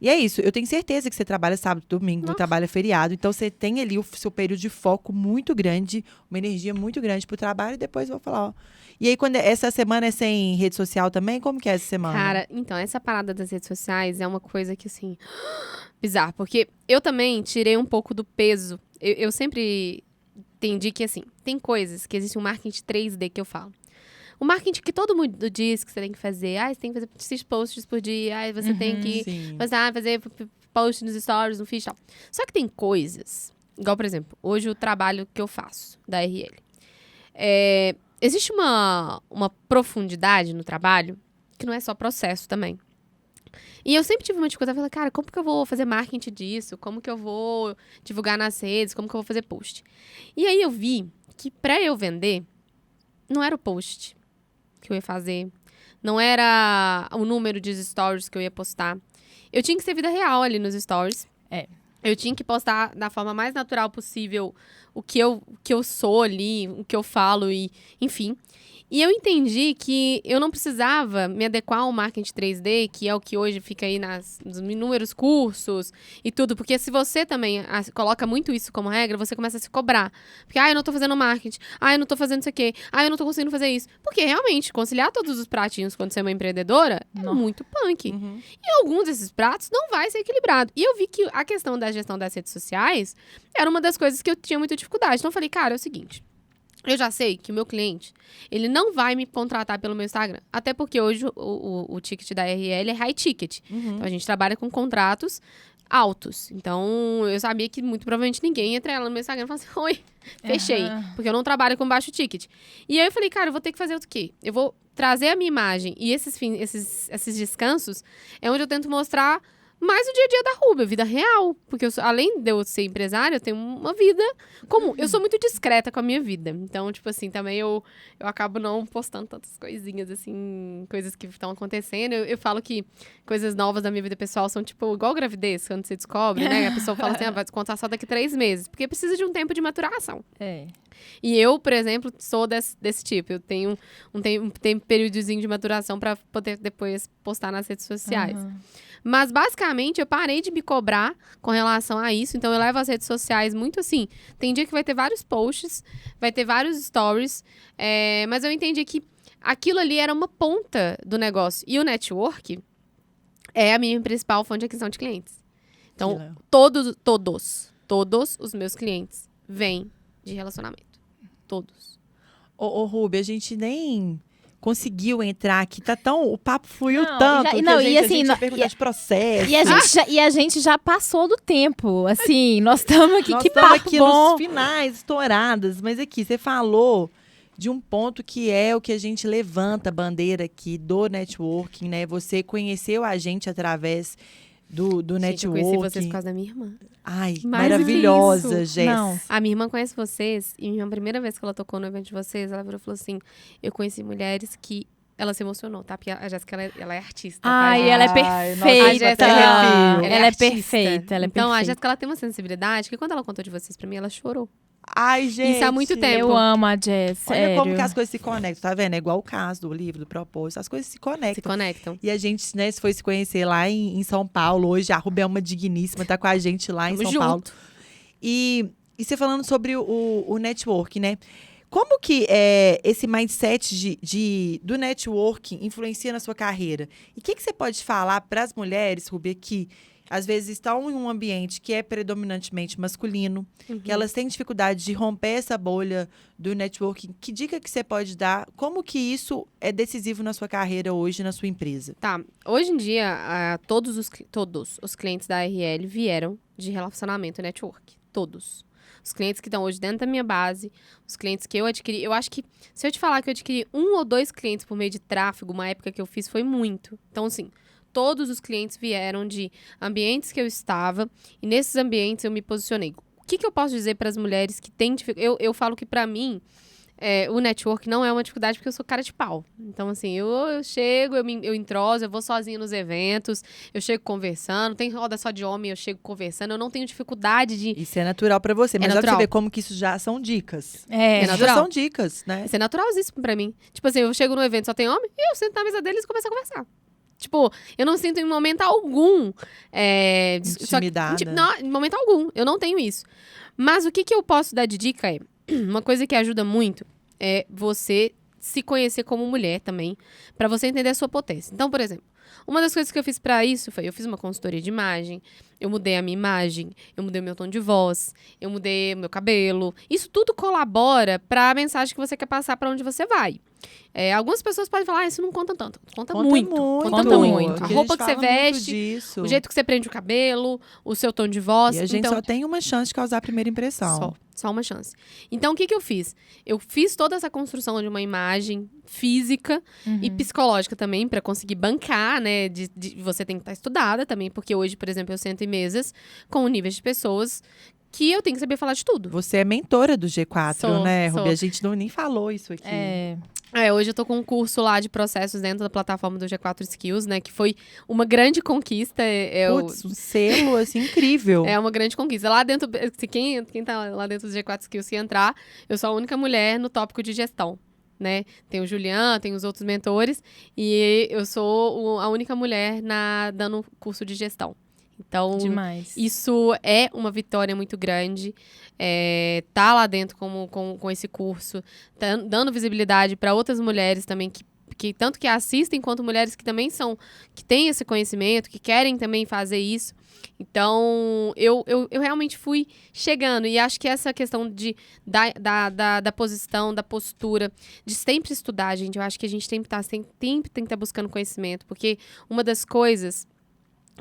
[SPEAKER 1] E é isso, eu tenho certeza que você trabalha sábado, domingo,
[SPEAKER 3] Nossa.
[SPEAKER 1] trabalha feriado. Então, você tem ali o seu período de foco muito grande, uma energia muito grande pro trabalho. E depois eu vou falar, ó. E aí, quando essa semana é sem rede social também? Como que é essa semana?
[SPEAKER 3] Cara, então, essa parada das redes sociais é uma coisa que, assim, bizarra. Porque eu também tirei um pouco do peso. Eu sempre entendi que, assim, tem coisas que existe um marketing 3D que eu falo. O marketing que todo mundo diz que você tem que fazer. Você tem que fazer 6 posts por dia. Você tem que
[SPEAKER 1] Sim.
[SPEAKER 3] fazer post nos stories, no feed e tal. Só que tem coisas, igual, por exemplo, hoje o trabalho que eu faço da RL. Existe uma profundidade no trabalho que não é só processo também. E eu sempre tive uma dificuldade, eu falei, cara, como que eu vou fazer marketing disso? Como que eu vou divulgar nas redes? Como que eu vou fazer post? E aí eu vi que pra eu vender, não era o post que eu ia fazer, não era o número de stories que eu ia postar. Eu tinha que ser vida real ali nos stories. Eu tinha que postar da forma mais natural possível o que eu sou ali, o que eu falo, e enfim. E eu entendi que eu não precisava me adequar ao marketing 3D, que é o que hoje fica aí nos inúmeros cursos e tudo. Porque se você também coloca muito isso como regra, você começa a se cobrar. Porque, eu não tô fazendo marketing. Eu não tô fazendo isso aqui. Eu não tô conseguindo fazer isso. Porque, realmente, conciliar todos os pratinhos quando você é uma empreendedora é muito punk.
[SPEAKER 1] Uhum.
[SPEAKER 3] E alguns desses pratos não vai ser equilibrado. E eu vi que a questão da gestão das redes sociais era uma das coisas que eu tinha muita dificuldade. Então, eu falei, cara, é o seguinte... Eu já sei que o meu cliente, ele não vai me contratar pelo meu Instagram. Até porque hoje o ticket da RL é high ticket.
[SPEAKER 1] Uhum.
[SPEAKER 3] Então, a gente trabalha com contratos altos. Então, eu sabia que muito provavelmente ninguém ia entrar lá no meu Instagram e falar assim, oi, fechei. Porque eu não trabalho com baixo ticket. E aí eu falei, cara, eu vou ter que fazer o quê? Eu vou trazer a minha imagem e esses descansos é onde eu tento mostrar mais o dia a dia da Ruby, a vida real. Porque além de eu ser empresária, eu tenho uma vida comum. Eu sou muito discreta com a minha vida. Então, tipo assim, também eu acabo não postando tantas coisinhas, assim, coisas que estão acontecendo. Eu falo que coisas novas da minha vida pessoal são, tipo, igual gravidez, quando você descobre, né? A pessoa fala assim, vai descontar só daqui 3 meses. Porque precisa de um tempo de maturação. E eu, por exemplo, sou desse tipo. Eu tenho um períodozinho de maturação pra poder depois postar nas redes sociais. Mas, basicamente, eu parei de me cobrar com relação a isso. Então, eu levo as redes sociais muito assim. Tem dia que vai ter vários posts, vai ter vários stories. Mas eu entendi que aquilo ali era uma ponta do negócio. E o network é a minha principal fonte de aquisição de clientes. Então, todos os meus clientes vêm de relacionamento. Todos.
[SPEAKER 1] Ô, Ruby, a gente nem... conseguiu entrar aqui, o papo fluiu
[SPEAKER 2] Não,
[SPEAKER 1] tanto
[SPEAKER 2] e
[SPEAKER 1] que
[SPEAKER 2] não,
[SPEAKER 1] a gente,
[SPEAKER 2] e assim,
[SPEAKER 1] a gente ia perguntar de processo.
[SPEAKER 2] E a gente já passou do tempo, assim, nós estamos aqui,
[SPEAKER 1] Nós
[SPEAKER 2] que
[SPEAKER 1] estamos
[SPEAKER 2] papo
[SPEAKER 1] aqui
[SPEAKER 2] bom.
[SPEAKER 1] nos finais, estouradas, mas aqui, você falou de um ponto que é o que a gente levanta a bandeira aqui do networking, né? Você conheceu a gente através do
[SPEAKER 3] Gente, eu
[SPEAKER 1] networking.
[SPEAKER 3] conheci vocês por causa da minha irmã.
[SPEAKER 1] Ai,
[SPEAKER 3] Mais
[SPEAKER 1] maravilhosa,
[SPEAKER 3] do que isso.
[SPEAKER 1] Jess.
[SPEAKER 2] Não.
[SPEAKER 3] A minha irmã conhece vocês, e a primeira vez que ela tocou no evento de vocês, ela virou e falou assim, eu conheci mulheres que... Ela se emocionou, tá? Porque a Jéssica, ela é artista.
[SPEAKER 2] Ai,
[SPEAKER 3] tá,
[SPEAKER 2] ela é
[SPEAKER 3] gente?
[SPEAKER 1] Ai, nossa,
[SPEAKER 2] perfeita.
[SPEAKER 1] a Jéssica arrepio.
[SPEAKER 2] Ela é
[SPEAKER 3] artista.
[SPEAKER 2] perfeita, ela é
[SPEAKER 3] Então, a
[SPEAKER 2] perfeita.
[SPEAKER 3] Jéssica, ela tem uma sensibilidade que quando ela contou de vocês pra mim, ela chorou.
[SPEAKER 1] Ai, gente.
[SPEAKER 3] Isso há muito tempo.
[SPEAKER 2] Eu amo a Jess,
[SPEAKER 1] Olha
[SPEAKER 2] sério.
[SPEAKER 1] como que as coisas se conectam, tá vendo? É igual o caso do livro, do propósito. As coisas se conectam.
[SPEAKER 3] Se conectam.
[SPEAKER 1] E a gente, né, foi se conhecer lá em São Paulo. Hoje a Ruby é uma digníssima, tá com a gente lá em
[SPEAKER 3] Tamo
[SPEAKER 1] São Paulo.
[SPEAKER 3] junto.
[SPEAKER 1] E você falando sobre o network, né? Como que esse mindset do networking influencia na sua carreira? E o que você pode falar para as mulheres, Ruby, que às vezes estão em um ambiente que é predominantemente masculino, que elas têm dificuldade de romper essa bolha do networking? Que dica que você pode dar? Como que isso é decisivo na sua carreira hoje, na sua empresa?
[SPEAKER 3] Tá. Hoje em dia, todos os clientes da RL vieram de relacionamento network. Todos. Os clientes que estão hoje dentro da minha base, os clientes que eu adquiri. Eu acho que, se eu te falar que eu adquiri 1 ou 2 clientes por meio de tráfego, uma época que eu fiz, foi muito. Então, assim, todos os clientes vieram de ambientes que eu estava, e nesses ambientes eu me posicionei. O que eu posso dizer para as mulheres que têm dificuldade? Eu falo que, para mim, o network não é uma dificuldade porque eu sou cara de pau. Então, assim, eu chego, eu entroso, eu vou sozinha nos eventos, eu chego conversando, tem roda só de homem, eu chego conversando, eu não tenho dificuldade de...
[SPEAKER 1] Isso é natural pra você, mas olha pra
[SPEAKER 3] natural.
[SPEAKER 1] você ver como que isso já são dicas.
[SPEAKER 2] É,
[SPEAKER 1] Isso já
[SPEAKER 3] natural.
[SPEAKER 1] são dicas, né?
[SPEAKER 3] Isso é naturalzíssimo pra mim. Tipo assim, eu chego no evento, só tem homem, e eu sento na mesa deles e começo a conversar. Tipo, eu não sinto em momento algum...
[SPEAKER 1] Intimidada.
[SPEAKER 3] Não, em momento algum. Eu não tenho isso. Mas o que eu posso dar de dica é... Uma coisa que ajuda muito é você se conhecer como mulher também, pra você entender a sua potência. Então, por exemplo, uma das coisas que eu fiz pra isso foi, eu fiz uma consultoria de imagem, eu mudei a minha imagem, eu mudei o meu tom de voz, eu mudei o meu cabelo. Isso tudo colabora pra mensagem que você quer passar pra onde você vai. Algumas pessoas podem falar, isso não conta tanto. Conta muito. Conta muito. A roupa que você veste, o jeito que você prende o cabelo, o seu tom de voz.
[SPEAKER 1] E a gente só tem uma chance de causar a primeira impressão.
[SPEAKER 3] Só uma chance. Então, o que eu fiz? Eu fiz toda essa construção de uma imagem física e psicológica também, pra conseguir bancar, né? Você tem que estar estudada também, porque hoje, por exemplo, eu sento em mesas com níveis de pessoas que eu tenho que saber falar de tudo.
[SPEAKER 1] Você é mentora do G4, né, Ruby?
[SPEAKER 3] Sou.
[SPEAKER 1] A gente nem falou isso aqui.
[SPEAKER 3] Hoje eu tô com um curso lá de processos dentro da plataforma do G4 Skills, né? Que foi uma grande conquista.
[SPEAKER 1] Putz, um selo, assim, incrível.
[SPEAKER 3] É uma grande conquista. Lá dentro, quem tá lá dentro do G4 Skills, se entrar, eu sou a única mulher no tópico de gestão, né? Tem o Julian, tem os outros mentores. E eu sou a única mulher dando curso de gestão. Então,
[SPEAKER 2] Demais.
[SPEAKER 3] Isso é uma vitória muito grande. Tá lá dentro com esse curso, tá dando visibilidade para outras mulheres também que tanto que assistem quanto mulheres que também que têm esse conhecimento, que querem também fazer isso. Então, eu realmente fui chegando. E acho que essa questão da posição, da postura, de sempre estudar, gente. Eu acho que a gente sempre tem que estar buscando conhecimento. Porque uma das coisas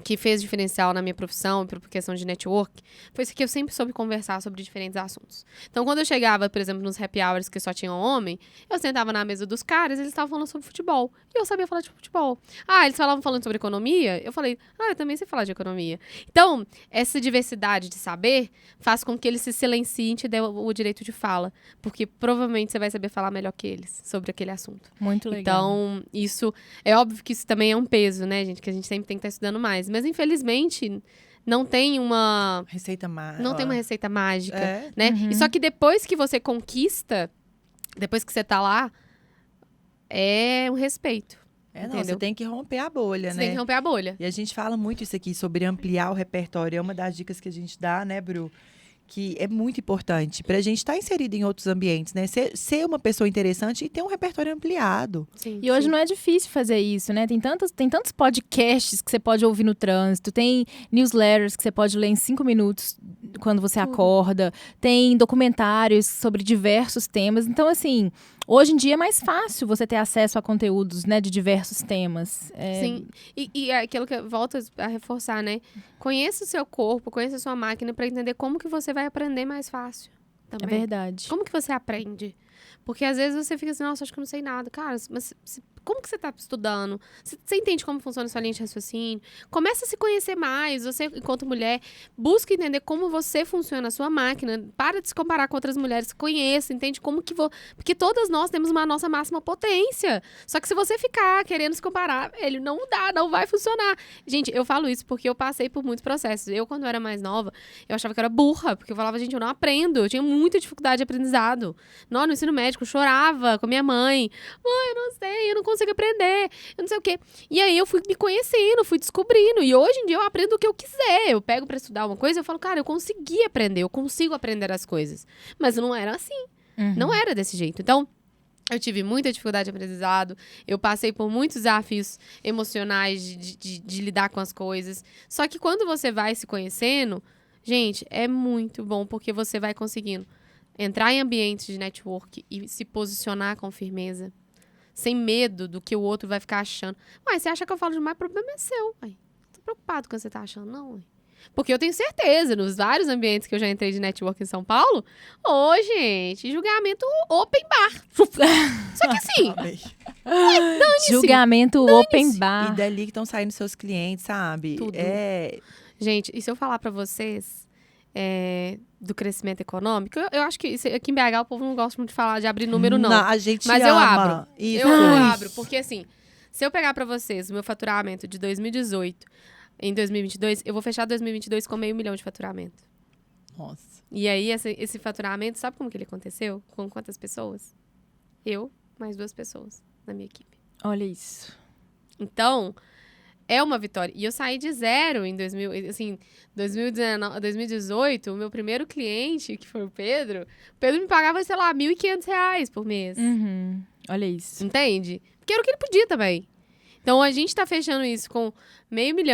[SPEAKER 3] que fez diferencial na minha profissão, por questão de network, foi isso que eu sempre soube conversar sobre diferentes assuntos. Então, quando eu chegava, por exemplo, nos happy hours que só tinham homem, eu sentava na mesa dos caras e eles estavam falando sobre futebol. E eu sabia falar de futebol. Eles falavam falando sobre economia? Eu falei, eu também sei falar de economia. Então, essa diversidade de saber faz com que eles se silenciem e te dê o direito de fala. Porque provavelmente você vai saber falar melhor que eles sobre aquele assunto.
[SPEAKER 2] Muito legal.
[SPEAKER 3] Então, isso... É óbvio que isso também é um peso, né, gente? Que a gente sempre tem que estar estudando mais. Mas, infelizmente, não tem uma...
[SPEAKER 1] Receita mágica.
[SPEAKER 3] Não tem uma receita mágica, né? E só que depois que você conquista, depois que você tá lá, é um respeito. Entendeu?
[SPEAKER 1] Você tem que romper a bolha,
[SPEAKER 3] Você
[SPEAKER 1] né?
[SPEAKER 3] tem que romper a bolha.
[SPEAKER 1] E a gente fala muito isso aqui, sobre ampliar o repertório. É uma das dicas que a gente dá, né, Bru? Que é muito importante pra gente estar inserido em outros ambientes, né? Ser uma pessoa interessante e ter um repertório ampliado.
[SPEAKER 3] Sim,
[SPEAKER 2] E hoje não é difícil fazer isso, né? Tem tantos podcasts que você pode ouvir no trânsito, tem newsletters que você pode ler em 5 minutos quando você acorda, tem documentários sobre diversos temas. Então, assim, hoje em dia é mais fácil você ter acesso a conteúdos, né, de diversos temas.
[SPEAKER 3] Sim, e é aquilo que eu volto a reforçar, né? Conheça o seu corpo, conheça a sua máquina pra entender como que você vai aprender mais fácil.
[SPEAKER 2] É
[SPEAKER 3] Também.
[SPEAKER 2] verdade.
[SPEAKER 3] Como que você aprende? Porque às vezes você fica assim, nossa, acho que eu não sei nada. Cara, mas como que você tá estudando? Você entende como funciona a sua linha de raciocínio? Começa a se conhecer mais. Você, enquanto mulher, busca entender como você funciona, a sua máquina. Para de se comparar com outras mulheres. Conheça, entende como que... Porque todas nós temos uma nossa máxima potência. Só que se você ficar querendo se comparar, ele não dá, não vai funcionar. Gente, eu falo isso porque eu passei por muitos processos. Eu, quando eu era mais nova, eu achava que eu era burra. Porque eu falava, gente, eu não aprendo. Eu tinha muita dificuldade de aprendizado. No ensino médico, eu chorava com a minha mãe. Mãe, eu não sei, eu não consigo aprender. Eu não sei o quê. E aí eu fui me conhecendo, fui descobrindo. E hoje em dia eu aprendo o que eu quiser. Eu pego pra estudar uma coisa e eu falo, cara, eu consegui aprender. Eu consigo aprender as coisas. Mas não era assim. Não era desse jeito. Então, eu tive muita dificuldade de aprendizado. Eu passei por muitos desafios emocionais de lidar com as coisas. Só que quando você vai se conhecendo, gente, é muito bom porque você vai conseguindo entrar em ambientes de network e se posicionar com firmeza, sem medo do que o outro vai ficar achando. Mas você acha que eu falo demais, o problema é seu. Não tô preocupado com o que você tá achando, não. Ué. Porque eu tenho certeza, nos vários ambientes que eu já entrei de network em São Paulo, gente, julgamento open bar. Só que assim,
[SPEAKER 2] julgamento open bar.
[SPEAKER 1] E dali que estão saindo seus clientes, sabe?
[SPEAKER 3] Tudo. Gente, e se eu falar pra vocês do crescimento econômico, eu acho que aqui em BH o povo não gosta muito de falar de abrir número, não.
[SPEAKER 1] A gente
[SPEAKER 3] Mas
[SPEAKER 1] ama.
[SPEAKER 3] eu abro.
[SPEAKER 1] Isso.
[SPEAKER 3] Eu abro, porque assim, se eu pegar pra vocês o meu faturamento de 2018 em 2022, eu vou fechar 2022 com 500 mil de faturamento.
[SPEAKER 1] Nossa.
[SPEAKER 3] E aí, esse faturamento, sabe como que ele aconteceu? Com quantas pessoas? Eu, mais 2 pessoas na minha equipe.
[SPEAKER 2] Olha isso.
[SPEAKER 3] Então, é uma vitória. E eu saí de zero em 2018, o meu primeiro cliente, que foi o Pedro me pagava, sei lá, R$1.500 por mês.
[SPEAKER 2] Uhum. Olha isso.
[SPEAKER 3] Entende? Porque era o que ele podia também. Então, a gente tá fechando isso com R$500 mil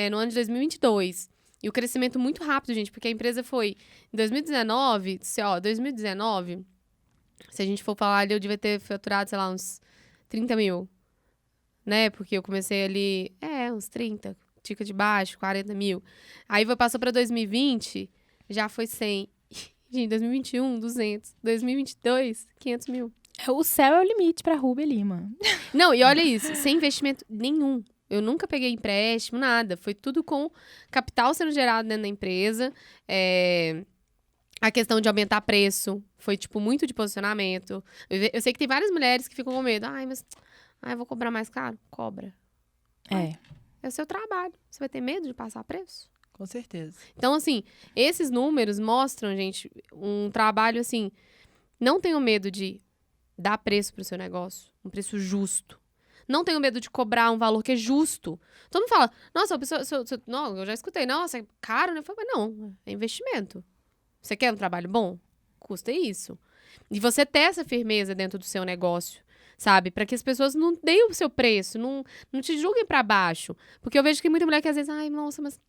[SPEAKER 3] no ano de 2022. E o crescimento muito rápido, gente, porque a empresa foi em 2019, se a gente for falar ali, eu devia ter faturado, sei lá, uns 30 mil, né? Porque eu comecei ali, uns 30, tica de baixo, 40 mil. Aí passou pra 2020, já foi 100. Gente, 2021, 200. 2022, 500 mil.
[SPEAKER 2] O céu é o limite pra Rúbia Lima.
[SPEAKER 3] Não, e olha isso, sem investimento nenhum. Eu nunca peguei empréstimo, nada. Foi tudo com capital sendo gerado dentro da empresa. A questão de aumentar preço foi, tipo, muito de posicionamento. Eu sei que tem várias mulheres que ficam com medo. Eu vou cobrar mais caro? Cobra. É o seu trabalho. Você vai ter medo de passar preço?
[SPEAKER 1] Com certeza.
[SPEAKER 3] Então, assim, esses números mostram, gente, um trabalho, assim... Não tenham medo de dar preço pro seu negócio. Um preço justo. Não tenho medo de cobrar um valor que é justo. Todo mundo fala, nossa, a pessoa, não, eu já escutei, nossa, é caro, né? Eu falei, mas não, é investimento. Você quer um trabalho bom? Custa isso. E você ter essa firmeza dentro do seu negócio, sabe? Para que as pessoas não deem o seu preço, não te julguem para baixo. Porque eu vejo que tem muita mulher que às vezes, nossa, mas...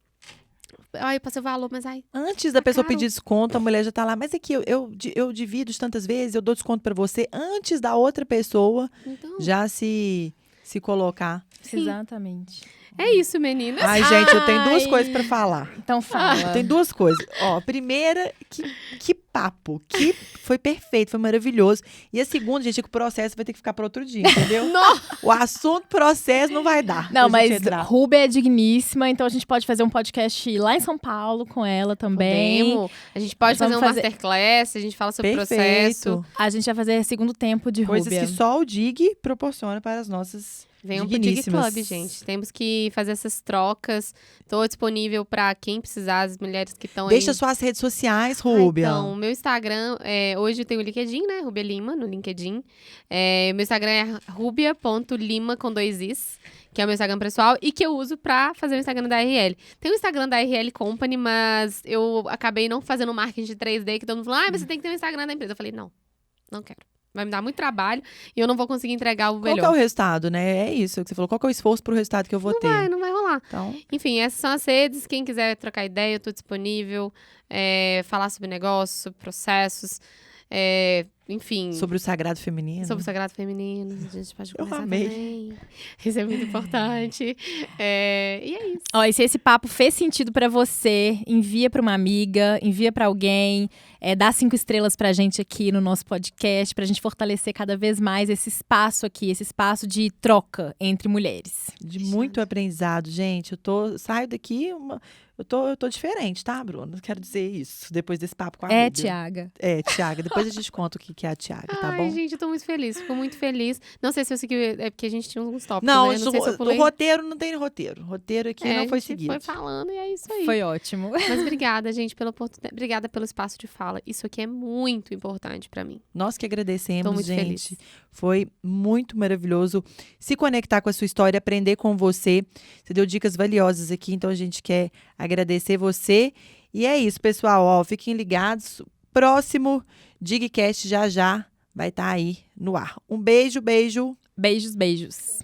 [SPEAKER 3] eu passei o valor, mas
[SPEAKER 1] antes da pessoa
[SPEAKER 3] caro.
[SPEAKER 1] pedir desconto, a mulher já tá lá. Mas é que eu divido de tantas vezes, eu dou desconto para você. Antes da outra pessoa já se colocar.
[SPEAKER 3] Sim.
[SPEAKER 2] Exatamente.
[SPEAKER 3] É isso, meninas.
[SPEAKER 1] Ai, gente, eu tenho duas coisas para falar.
[SPEAKER 2] Então fala.
[SPEAKER 1] Tem duas coisas. Ó, a primeira, que papo. Que foi perfeito, foi maravilhoso. E a segunda, gente, é que o processo vai ter que ficar para outro dia, entendeu? O assunto processo não vai dar.
[SPEAKER 2] Não, mas Rúbia é digníssima, então a gente pode fazer um podcast lá em São Paulo com ela também.
[SPEAKER 3] Podemos. A gente pode fazer um masterclass, a gente fala sobre o processo.
[SPEAKER 2] A gente vai fazer segundo tempo de Rúbia.
[SPEAKER 1] Coisas que só o DIG proporciona para as nossas
[SPEAKER 3] Venham pro Dig Club, gente. Temos que fazer essas trocas. Estou disponível para quem precisar, as mulheres que estão aí.
[SPEAKER 1] Deixa suas redes sociais, Rúbia.
[SPEAKER 3] Então, o meu Instagram, hoje eu tenho o LinkedIn, né? Rúbia Lima, no LinkedIn. Meu Instagram é rubia.lima com 2 is, que é o meu Instagram pessoal, e que eu uso pra fazer o Instagram da RL. Tem o Instagram da RL Company, mas eu acabei não fazendo marketing de 3D, que todo mundo falou, mas você tem que ter o Instagram da empresa. Eu falei, não quero. Vai me dar muito trabalho e eu não vou conseguir entregar o melhor.
[SPEAKER 1] Qual que é o resultado, né? É isso que você falou. Qual que é o esforço pro resultado que eu vou ter?
[SPEAKER 3] Não vai rolar.
[SPEAKER 1] Então...
[SPEAKER 3] Enfim, essas são as redes. Quem quiser trocar ideia, eu tô disponível. Falar sobre negócios, sobre processos. Enfim.
[SPEAKER 1] Sobre o sagrado feminino.
[SPEAKER 3] Sobre o sagrado feminino. A gente pode conversar
[SPEAKER 1] amei.
[SPEAKER 3] também. Isso é muito importante. E é isso.
[SPEAKER 2] Ó, e se esse papo fez sentido pra você, envia pra uma amiga, envia pra alguém, dá 5 estrelas pra gente aqui no nosso podcast, pra gente fortalecer cada vez mais esse espaço aqui, esse espaço de troca entre mulheres.
[SPEAKER 1] De muito aprendizado, gente. Saio daqui, eu tô diferente, tá, Bruna? Quero dizer isso, depois desse papo com a Rúbia.
[SPEAKER 2] Tiaga.
[SPEAKER 1] Tiaga. Depois a gente conta o que é a Tiaga, tá bom?
[SPEAKER 3] Ai, gente, eu tô muito feliz. Fico muito feliz. Não sei se eu segui, é porque a gente tinha uns tópicos,
[SPEAKER 1] não,
[SPEAKER 3] né? Não sei se eu pulei.
[SPEAKER 1] O roteiro não tem roteiro. O roteiro aqui não foi seguido.
[SPEAKER 3] A gente foi falando e é isso aí.
[SPEAKER 2] Foi ótimo.
[SPEAKER 3] Mas obrigada, gente, pela oportunidade. Obrigada pelo espaço de fala. Isso aqui é muito importante pra mim.
[SPEAKER 1] Nós que agradecemos,
[SPEAKER 3] tô muito
[SPEAKER 1] gente.
[SPEAKER 3] Feliz.
[SPEAKER 1] Foi muito maravilhoso se conectar com a sua história, aprender com você. Você deu dicas valiosas aqui, então a gente quer agradecer você. E é isso, pessoal. Ó, fiquem ligados. Próximo Digcast já vai estar aí no ar. Um beijo.
[SPEAKER 2] Beijos.